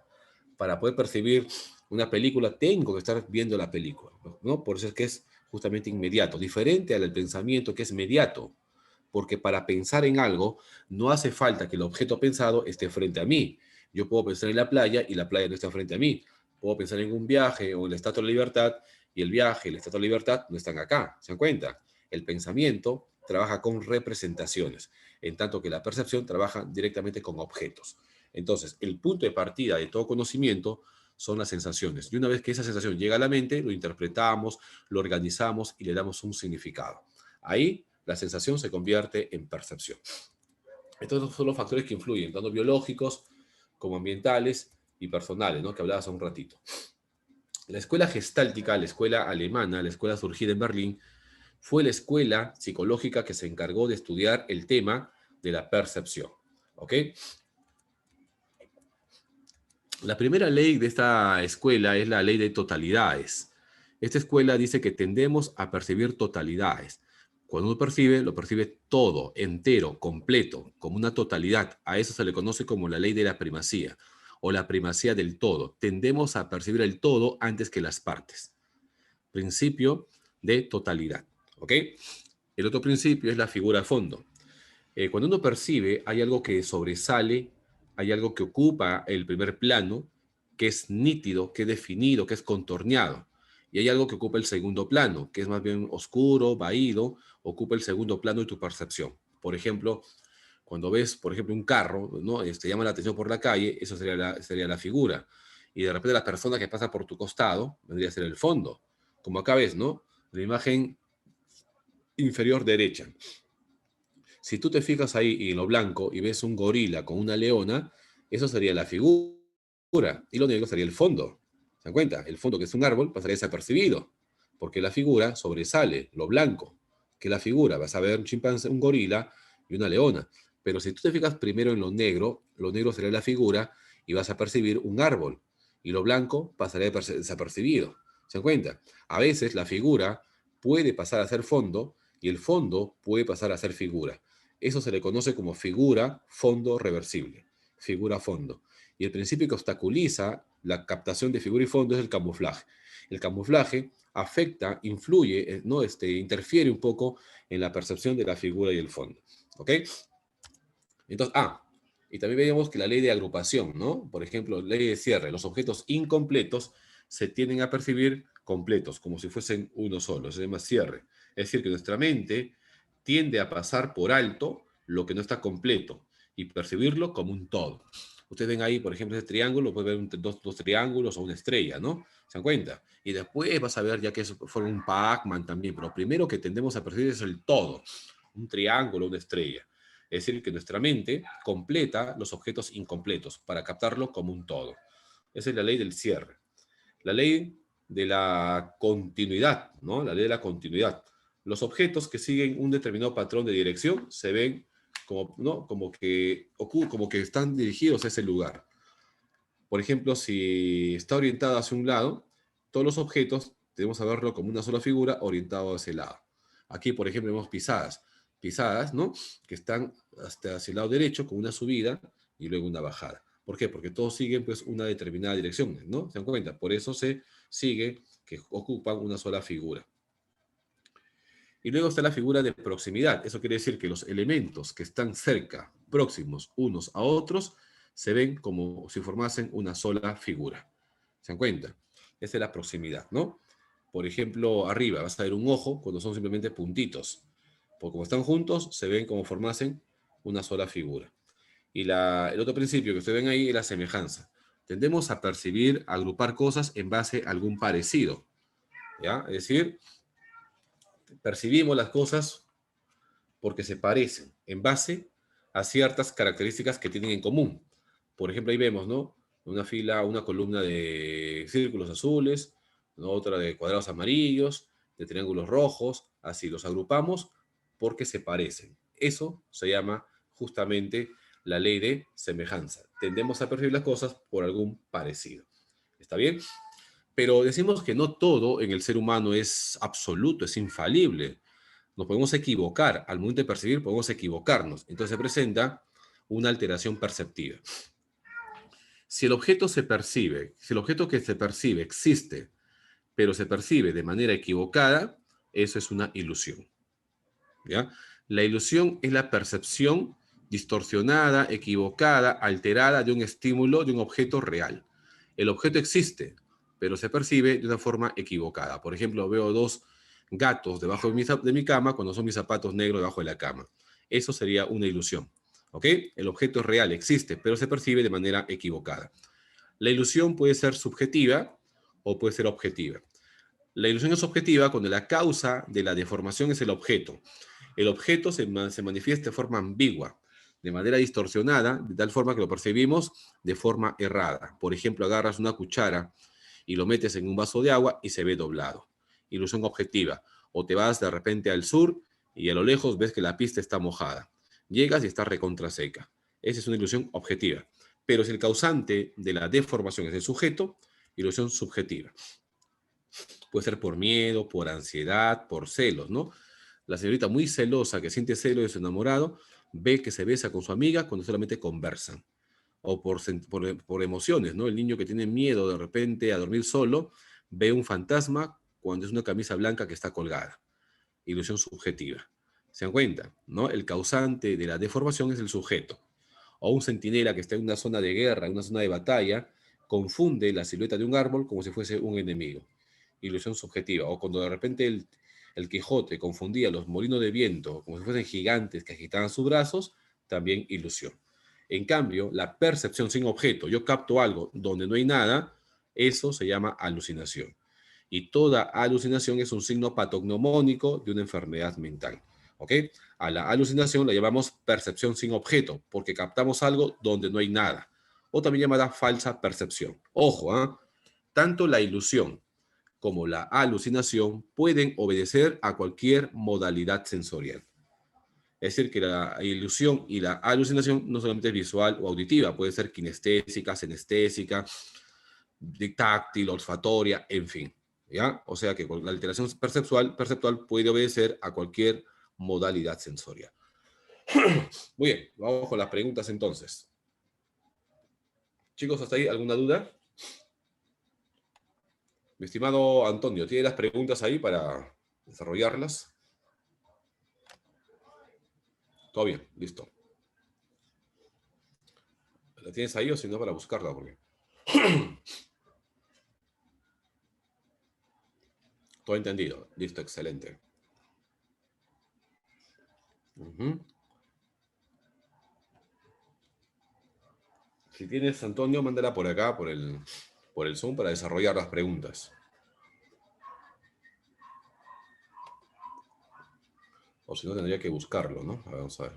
Para poder percibir una película, tengo que estar viendo la película, ¿no? Por eso es que es justamente inmediato, diferente al pensamiento que es inmediato, porque para pensar en algo no hace falta que el objeto pensado esté frente a mí. Yo puedo pensar en la playa y la playa no está frente a mí. Puedo pensar en un viaje o en la Estatua de la Libertad y el viaje y la Estatua de la Libertad no están acá. ¿Se dan cuenta? El pensamiento trabaja con representaciones, en tanto que la percepción trabaja directamente con objetos. Entonces, el punto de partida de todo conocimiento son las sensaciones. Y una vez que esa sensación llega a la mente, lo interpretamos, lo organizamos y le damos un significado. Ahí la sensación se convierte en percepción. Estos son los factores que influyen, tanto biológicos como ambientales y personales, ¿no? Que hablaba hace un ratito. La escuela gestáltica, la escuela alemana, la escuela surgida en Berlín, fue la escuela psicológica que se encargó de estudiar el tema de la percepción. ¿Ok? La primera ley de esta escuela es la ley de totalidades. Esta escuela dice que tendemos a percibir totalidades. Cuando uno percibe, lo percibe todo, entero, completo, como una totalidad. A eso se le conoce como la ley de la primacía o la primacía del todo. Tendemos a percibir el todo antes que las partes. Principio de totalidad. ¿Ok? El otro principio es la figura de fondo. Cuando uno percibe, hay algo que sobresale hay algo que ocupa el primer plano, que es nítido, que es definido, que es contorneado. Y hay algo que ocupa el segundo plano, que es más bien oscuro, vaído, ocupa el segundo plano de tu percepción. Por ejemplo, cuando ves, por ejemplo, un carro, ¿no? Llama la atención por la calle, eso sería la figura. Y de repente la persona que pasa por tu costado vendría a ser el fondo. Como acá ves, ¿no? La imagen inferior derecha. Si tú te fijas ahí en lo blanco y ves un gorila con una leona, eso sería la figura. Y lo negro sería el fondo. ¿Se dan cuenta? El fondo, que es un árbol, pasaría desapercibido. Porque la figura sobresale, lo blanco. Que la figura, vas a ver un chimpancé, un gorila y una leona. Pero si tú te fijas primero en lo negro sería la figura y vas a percibir un árbol. Y lo blanco pasaría desapercibido. ¿Se dan cuenta? A veces la figura puede pasar a ser fondo y el fondo puede pasar a ser figura. Eso se le conoce como figura fondo reversible. Figura fondo. Y el principio que obstaculiza la captación de figura y fondo es el camuflaje. El camuflaje afecta, influye, ¿no? Interfiere un poco en la percepción de la figura y el fondo. ¿Ok? Entonces, y también veíamos que la ley de agrupación, ¿no? Por ejemplo, ley de cierre. Los objetos incompletos se tienden a percibir completos, como si fuesen uno solo. Se llama cierre. Es decir, que nuestra mente tiende a pasar por alto lo que no está completo y percibirlo como un todo. Ustedes ven ahí, por ejemplo, ese triángulo, pueden ver dos triángulos o una estrella, ¿no? ¿Se dan cuenta? Y después vas a ver ya que eso fue un Pac-Man también, pero primero que tendemos a percibir es el todo, un triángulo, una estrella. Es decir, que nuestra mente completa los objetos incompletos para captarlo como un todo. Esa es la ley del cierre. La ley de la continuidad, ¿no? La ley de la continuidad. Los objetos que siguen un determinado patrón de dirección se ven como, ¿no? como que están dirigidos a ese lugar. Por ejemplo, si está orientado hacia un lado, todos los objetos debemos verlo como una sola figura orientado hacia ese lado. Aquí, por ejemplo, vemos pisadas, ¿no? Que están hasta hacia el lado derecho con una subida y luego una bajada. ¿Por qué? Porque todos siguen pues una determinada dirección, ¿no? ¿Se dan cuenta? Por eso se sigue que ocupan una sola figura. Y luego está la figura de proximidad. Eso quiere decir que los elementos que están cerca, próximos unos a otros, se ven como si formasen una sola figura. ¿Se dan cuenta? Esa es la proximidad, ¿no? Por ejemplo, arriba vas a ver un ojo cuando son simplemente puntitos. Porque como están juntos, se ven como formasen una sola figura. Y el otro principio que ustedes ven ahí es la semejanza. Tendemos a percibir, a agrupar cosas en base a algún parecido. ¿Ya? Es decir, percibimos las cosas porque se parecen en base a ciertas características que tienen en común. Por ejemplo, ahí vemos, ¿no? Una fila, una columna de círculos azules, ¿no? Otra de cuadrados amarillos, de triángulos rojos, así los agrupamos porque se parecen. Eso se llama justamente la ley de semejanza. Tendemos a percibir las cosas por algún parecido. ¿Está bien? Pero decimos que no todo en el ser humano es absoluto, es infalible. Nos podemos equivocar. Al momento de percibir, podemos equivocarnos. Entonces se presenta una alteración perceptiva. Si el objeto se percibe, si el objeto que se percibe existe, pero se percibe de manera equivocada, eso es una ilusión. ¿Ya? La ilusión es la percepción distorsionada, equivocada, alterada de un estímulo, de un objeto real. El objeto existe, pero se percibe de una forma equivocada. Por ejemplo, veo dos gatos debajo de mi cama cuando son mis zapatos negros debajo de la cama. Eso sería una ilusión. ¿Ok? El objeto es real, existe, pero se percibe de manera equivocada. La ilusión puede ser subjetiva o puede ser objetiva. La ilusión es objetiva cuando la causa de la deformación es el objeto. El objeto se manifiesta de forma ambigua, de manera distorsionada, de tal forma que lo percibimos de forma errada. Por ejemplo, agarras una cuchara y lo metes en un vaso de agua y se ve doblado. Ilusión objetiva. O te vas de repente al sur y a lo lejos ves que la pista está mojada. Llegas y está recontra seca. Esa es una ilusión objetiva. Pero si el causante de la deformación es el sujeto, ilusión subjetiva. Puede ser por miedo, por ansiedad, por celos, ¿no? La señorita muy celosa que siente celos de su enamorado ve que se besa con su amiga cuando solamente conversan. O por emociones, ¿no? El niño que tiene miedo de repente a dormir solo ve un fantasma cuando es una camisa blanca que está colgada. Ilusión subjetiva. ¿Se dan cuenta? ¿No? El causante de la deformación es el sujeto. o un centinela que está en una zona de guerra, en una zona de batalla, confunde la silueta de un árbol como si fuese un enemigo. Ilusión subjetiva. O cuando de repente el Quijote confundía los molinos de viento como si fuesen gigantes que agitaban sus brazos, también ilusión. En cambio, la percepción sin objeto, yo capto algo donde no hay nada, eso se llama alucinación. Y toda alucinación es un signo patognomónico de una enfermedad mental. ¿Ok? A la alucinación la llamamos percepción sin objeto, porque captamos algo donde no hay nada. O también llamada falsa percepción. Ojo, ¿eh? Tanto la ilusión como la alucinación pueden obedecer a cualquier modalidad sensorial. Es decir, que la ilusión y la alucinación no solamente es visual o auditiva, puede ser kinestésica, senestésica, táctil, olfatoria, en fin. ¿Ya? O sea que la alteración perceptual puede obedecer a cualquier modalidad sensorial. Muy bien, vamos con las preguntas entonces. Chicos, ¿hasta ahí alguna duda? Mi estimado Antonio, ¿tiene las preguntas ahí para desarrollarlas? Todo bien, listo. ¿La tienes ahí o si no para buscarla? Porque... Todo entendido. Listo, excelente. Si tienes, Antonio, mándala por acá, por el Zoom, para desarrollar las preguntas. O si no, tendría que buscarlo, ¿no? A ver, vamos a ver.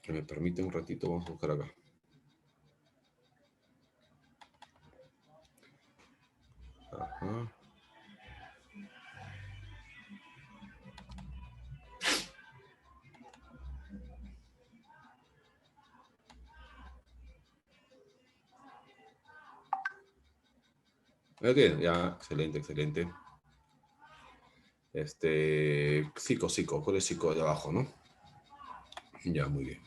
Que me permite un ratito, vamos a buscar acá. Ajá. Ok, ya, excelente, excelente. Psico, ¿cuál es psico de abajo, no? Ya, muy bien.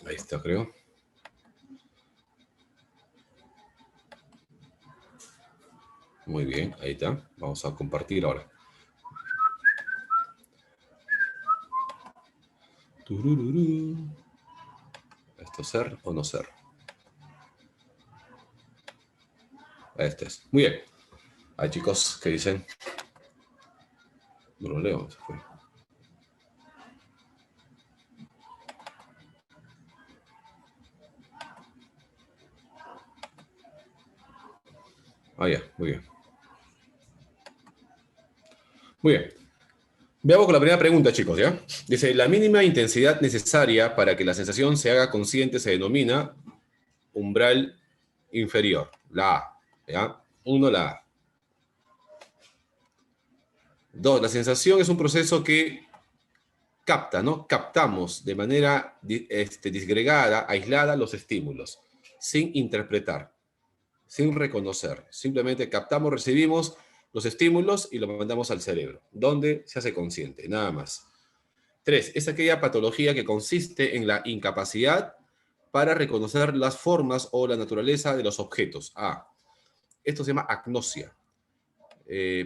Ahí está, creo. Muy bien, ahí está. Vamos a compartir ahora. Tururú. ¿Esto ser o no ser? Este es. Muy bien. Hay chicos que dicen. No lo leo, se fue. Ah, ya, muy bien. Muy bien. Veamos con la primera pregunta, chicos, ¿ya? Dice, la mínima intensidad necesaria para que la sensación se haga consciente se denomina umbral inferior, la A, ¿ya? Uno, la A. Dos, la sensación es un proceso que capta, ¿no? Captamos de manera disgregada, aislada los estímulos, sin interpretar, sin reconocer. Simplemente captamos, recibimos los estímulos y los mandamos al cerebro, donde se hace consciente, nada más. Tres, es aquella patología que consiste en la incapacidad para reconocer las formas o la naturaleza de los objetos. Ah, esto se llama agnosia.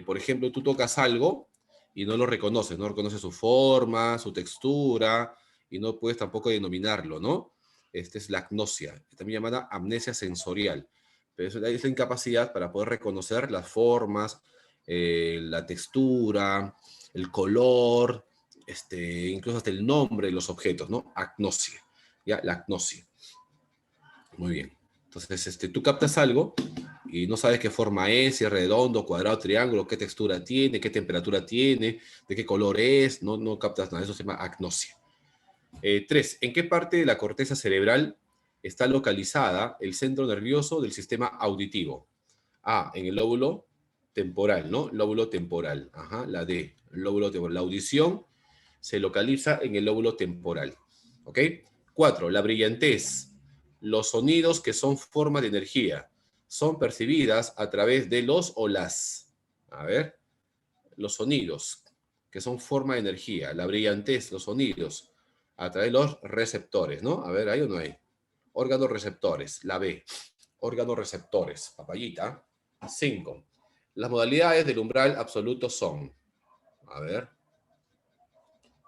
Por ejemplo, tú tocas algo y no lo reconoces, no reconoces su forma, su textura, y no puedes tampoco denominarlo, ¿no? Esta es la agnosia, también llamada amnesia sensorial. Pero es la incapacidad para poder reconocer las formas, la textura, el color, incluso hasta el nombre de los objetos, ¿no? Agnosia, ¿ya? La agnosia. Muy bien. Entonces, tú captas algo y no sabes qué forma es, si es redondo, cuadrado, triángulo, qué textura tiene, qué temperatura tiene, de qué color es, no captas nada. Eso se llama agnosia. Tres, ¿en qué parte de la corteza cerebral está localizada el centro nervioso del sistema auditivo? A, en el lóbulo temporal, ¿no? Lóbulo temporal. Ajá, la D, lóbulo temporal. La audición se localiza en el lóbulo temporal. ¿Ok? Cuatro, la brillantez. Los sonidos que son forma de energía son percibidas a través de los o las. A ver, los sonidos que son forma de energía, la brillantez, los sonidos. A través de los receptores, ¿no? A ver, ¿hay o no hay? Órganos receptores, la B. Órganos receptores, papayita. 5. Las modalidades del umbral absoluto son, a ver,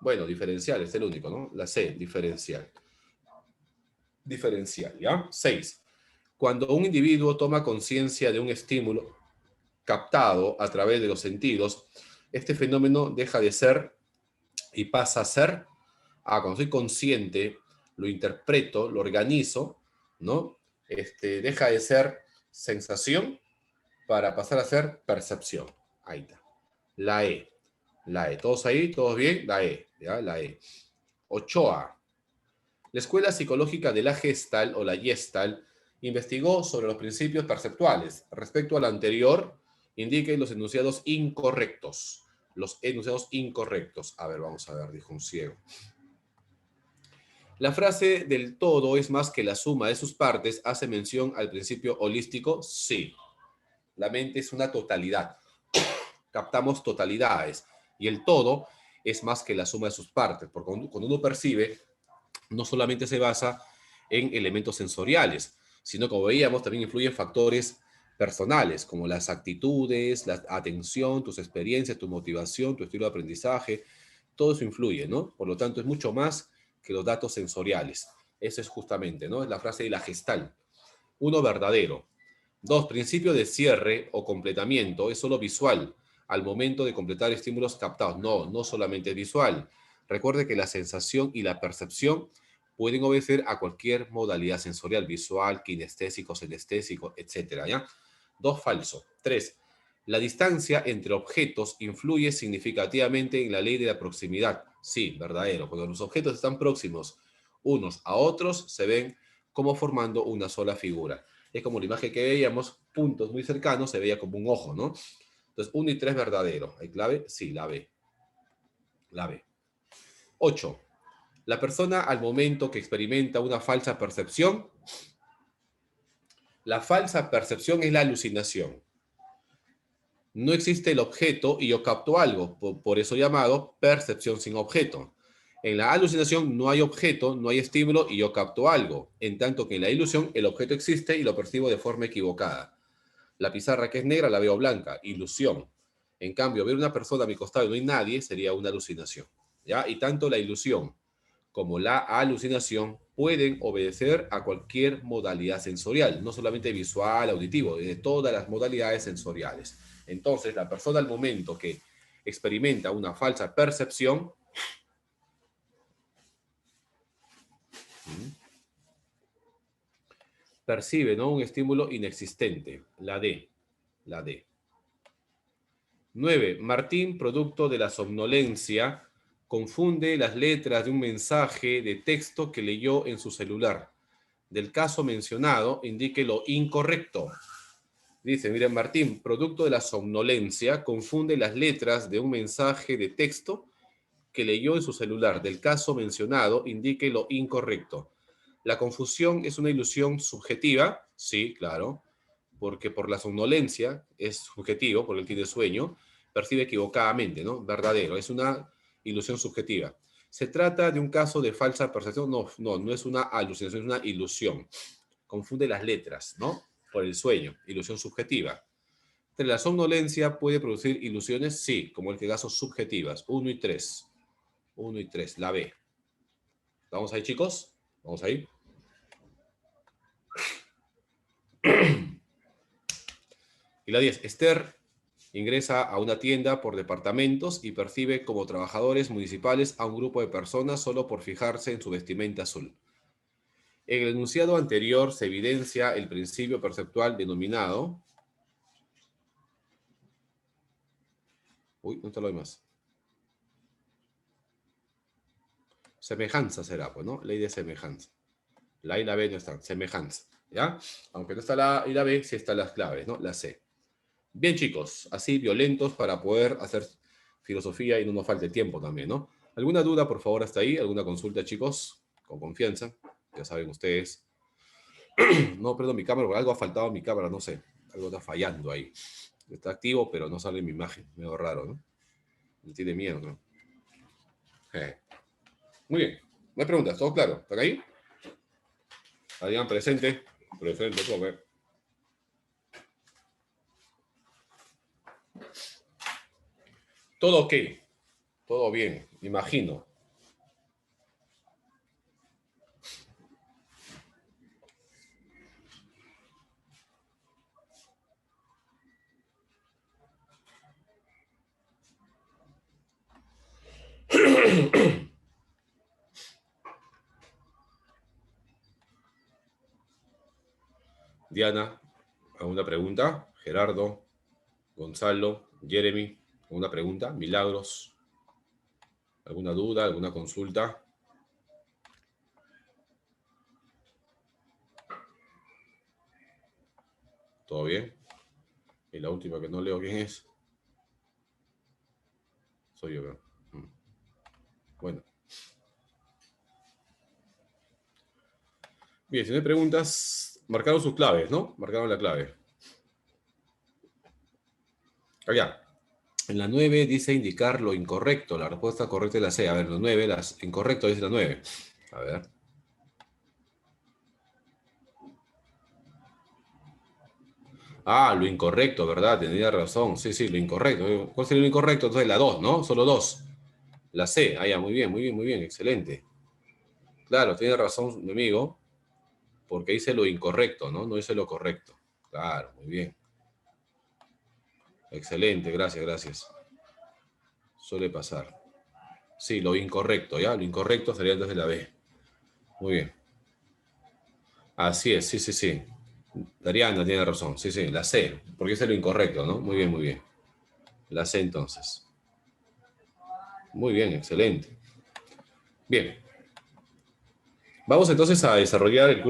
bueno, diferencial, es el único, ¿no? La C, diferencial. Diferencial, ¿ya? 6. Cuando un individuo toma conciencia de un estímulo captado a través de los sentidos, este fenómeno deja de ser y pasa a ser, cuando soy consciente, lo interpreto, lo organizo, ¿no? Deja de ser sensación para pasar a ser percepción. Ahí está. La E. La E. ¿Todos ahí? ¿Todos bien? La E. ¿Ya? La E. Ochoa. La escuela psicológica de la Gestalt o la Gestalt investigó sobre los principios perceptuales. Respecto al anterior, indique los enunciados incorrectos. Los enunciados incorrectos. A ver, vamos a ver, dijo un ciego. La frase del todo es más que la suma de sus partes hace mención al principio holístico. Sí. La mente es una totalidad. Captamos totalidades. Y el todo es más que la suma de sus partes. Porque cuando uno percibe, no solamente se basa en elementos sensoriales, sino, como veíamos, también influyen factores personales, como las actitudes, la atención, tus experiencias, tu motivación, tu estilo de aprendizaje. Todo eso influye, ¿no? Por lo tanto, es mucho más que los datos sensoriales. Eso es justamente, ¿no? Es la frase de la Gestalt. 1, verdadero. 2, principio de cierre o completamiento es solo visual al momento de completar estímulos captados. No, no solamente es visual. Recuerde que la sensación y la percepción pueden obedecer a cualquier modalidad sensorial, visual, kinestésico, senestésico, etc. ¿Ya? 2, falso. 3, la distancia entre objetos influye significativamente en la ley de la proximidad. Sí, verdadero. Cuando los objetos están próximos unos a otros, se ven como formando una sola figura. Es como la imagen que veíamos, puntos muy cercanos, se veía como un ojo, ¿no? Entonces, 1 y 3 verdadero. ¿Hay clave? Sí, la B. La B. 8. La persona al momento que experimenta una falsa percepción, la falsa percepción es la alucinación. No existe el objeto y yo capto algo, por eso llamado percepción sin objeto. En la alucinación no hay objeto, no hay estímulo y yo capto algo, en tanto que en la ilusión el objeto existe y lo percibo de forma equivocada. La pizarra que es negra la veo blanca, ilusión. En cambio, ver una persona a mi costado y no hay nadie sería una alucinación. ¿Ya? Y tanto la ilusión como la alucinación pueden obedecer a cualquier modalidad sensorial, no solamente visual, auditivo, de todas las modalidades sensoriales. Entonces, la persona al momento que experimenta una falsa percepción, percibe, ¿no?, un estímulo inexistente, la D. La D. 9. Martín, producto de la somnolencia, confunde las letras de un mensaje de texto que leyó en su celular. Del caso mencionado, indique lo incorrecto. Dice, miren, Martín, producto de la somnolencia, confunde las letras de un mensaje de texto que leyó en su celular. Del caso mencionado, indique lo incorrecto. La confusión es una ilusión subjetiva, sí, claro, porque por la somnolencia es subjetivo, porque él tiene sueño, percibe equivocadamente, ¿no? Verdadero, es una ilusión subjetiva. ¿Se trata de un caso de falsa percepción? No, no, no es una alucinación, es una ilusión. Confunde las letras, ¿no? Por el sueño, ilusión subjetiva. ¿La somnolencia puede producir ilusiones? Sí, como el caso subjetivas. 1 y 3. 1 y 3, la B. ¿Vamos ahí, chicos? ¿Vamos ahí? Y la 10. Esther ingresa a una tienda por departamentos y percibe como trabajadores municipales a un grupo de personas solo por fijarse en su vestimenta azul. En el enunciado anterior se evidencia el principio perceptual denominado... Uy, no te lo doy más. Semejanza será, pues, ¿no? Ley de semejanza. La A y la B no están, semejanza, ¿ya? Aunque no está la A y la B, sí están las claves, ¿no? La C. Bien, chicos, así violentos para poder hacer filosofía y no nos falte tiempo también, ¿no? ¿Alguna duda, por favor, hasta ahí? ¿Alguna consulta, chicos? Con confianza, ya saben ustedes. No, perdón, mi cámara, algo ha faltado a mi cámara, no sé. Algo está fallando ahí. Está activo, pero no sale mi imagen. Medio raro, ¿no? Me tiene miedo, ¿no? Muy bien, No hay preguntas, todo claro. ¿Están ahí? Adrián, presente. Presente, come. Todo ok. Todo bien, imagino. Diana, ¿alguna pregunta? Gerardo, Gonzalo, Jeremy, ¿alguna pregunta? Milagros, ¿alguna duda? ¿Alguna consulta? ¿Todo bien? Y la última que no leo quién es. Soy yo, creo. Bueno. Bien, si no hay preguntas, marcaron sus claves, ¿no? Marcaron la clave. Allá. En la 9 dice indicar lo incorrecto. La respuesta correcta es la C. A ver, la 9, incorrecto dice la 9. A ver. Ah, lo incorrecto, ¿verdad? Tenía razón. Sí, sí, lo incorrecto. ¿Cuál sería lo incorrecto? Entonces la 2, ¿no? Solo 2. La C. Ah, ya, muy bien, muy bien, muy bien. Excelente. Claro, tiene razón mi amigo, porque dice lo incorrecto, ¿no? No dice lo correcto. Claro, muy bien. Excelente, gracias, gracias. Suele pasar. Sí, lo incorrecto, ¿ya? Lo incorrecto sería antes de la B. Muy bien. Así es, sí, sí, sí. Dariana tiene razón, sí, sí, la C, porque ese es lo incorrecto, ¿no? Muy bien, muy bien. La C entonces. Muy bien, excelente. Bien. Vamos entonces a desarrollar el curso.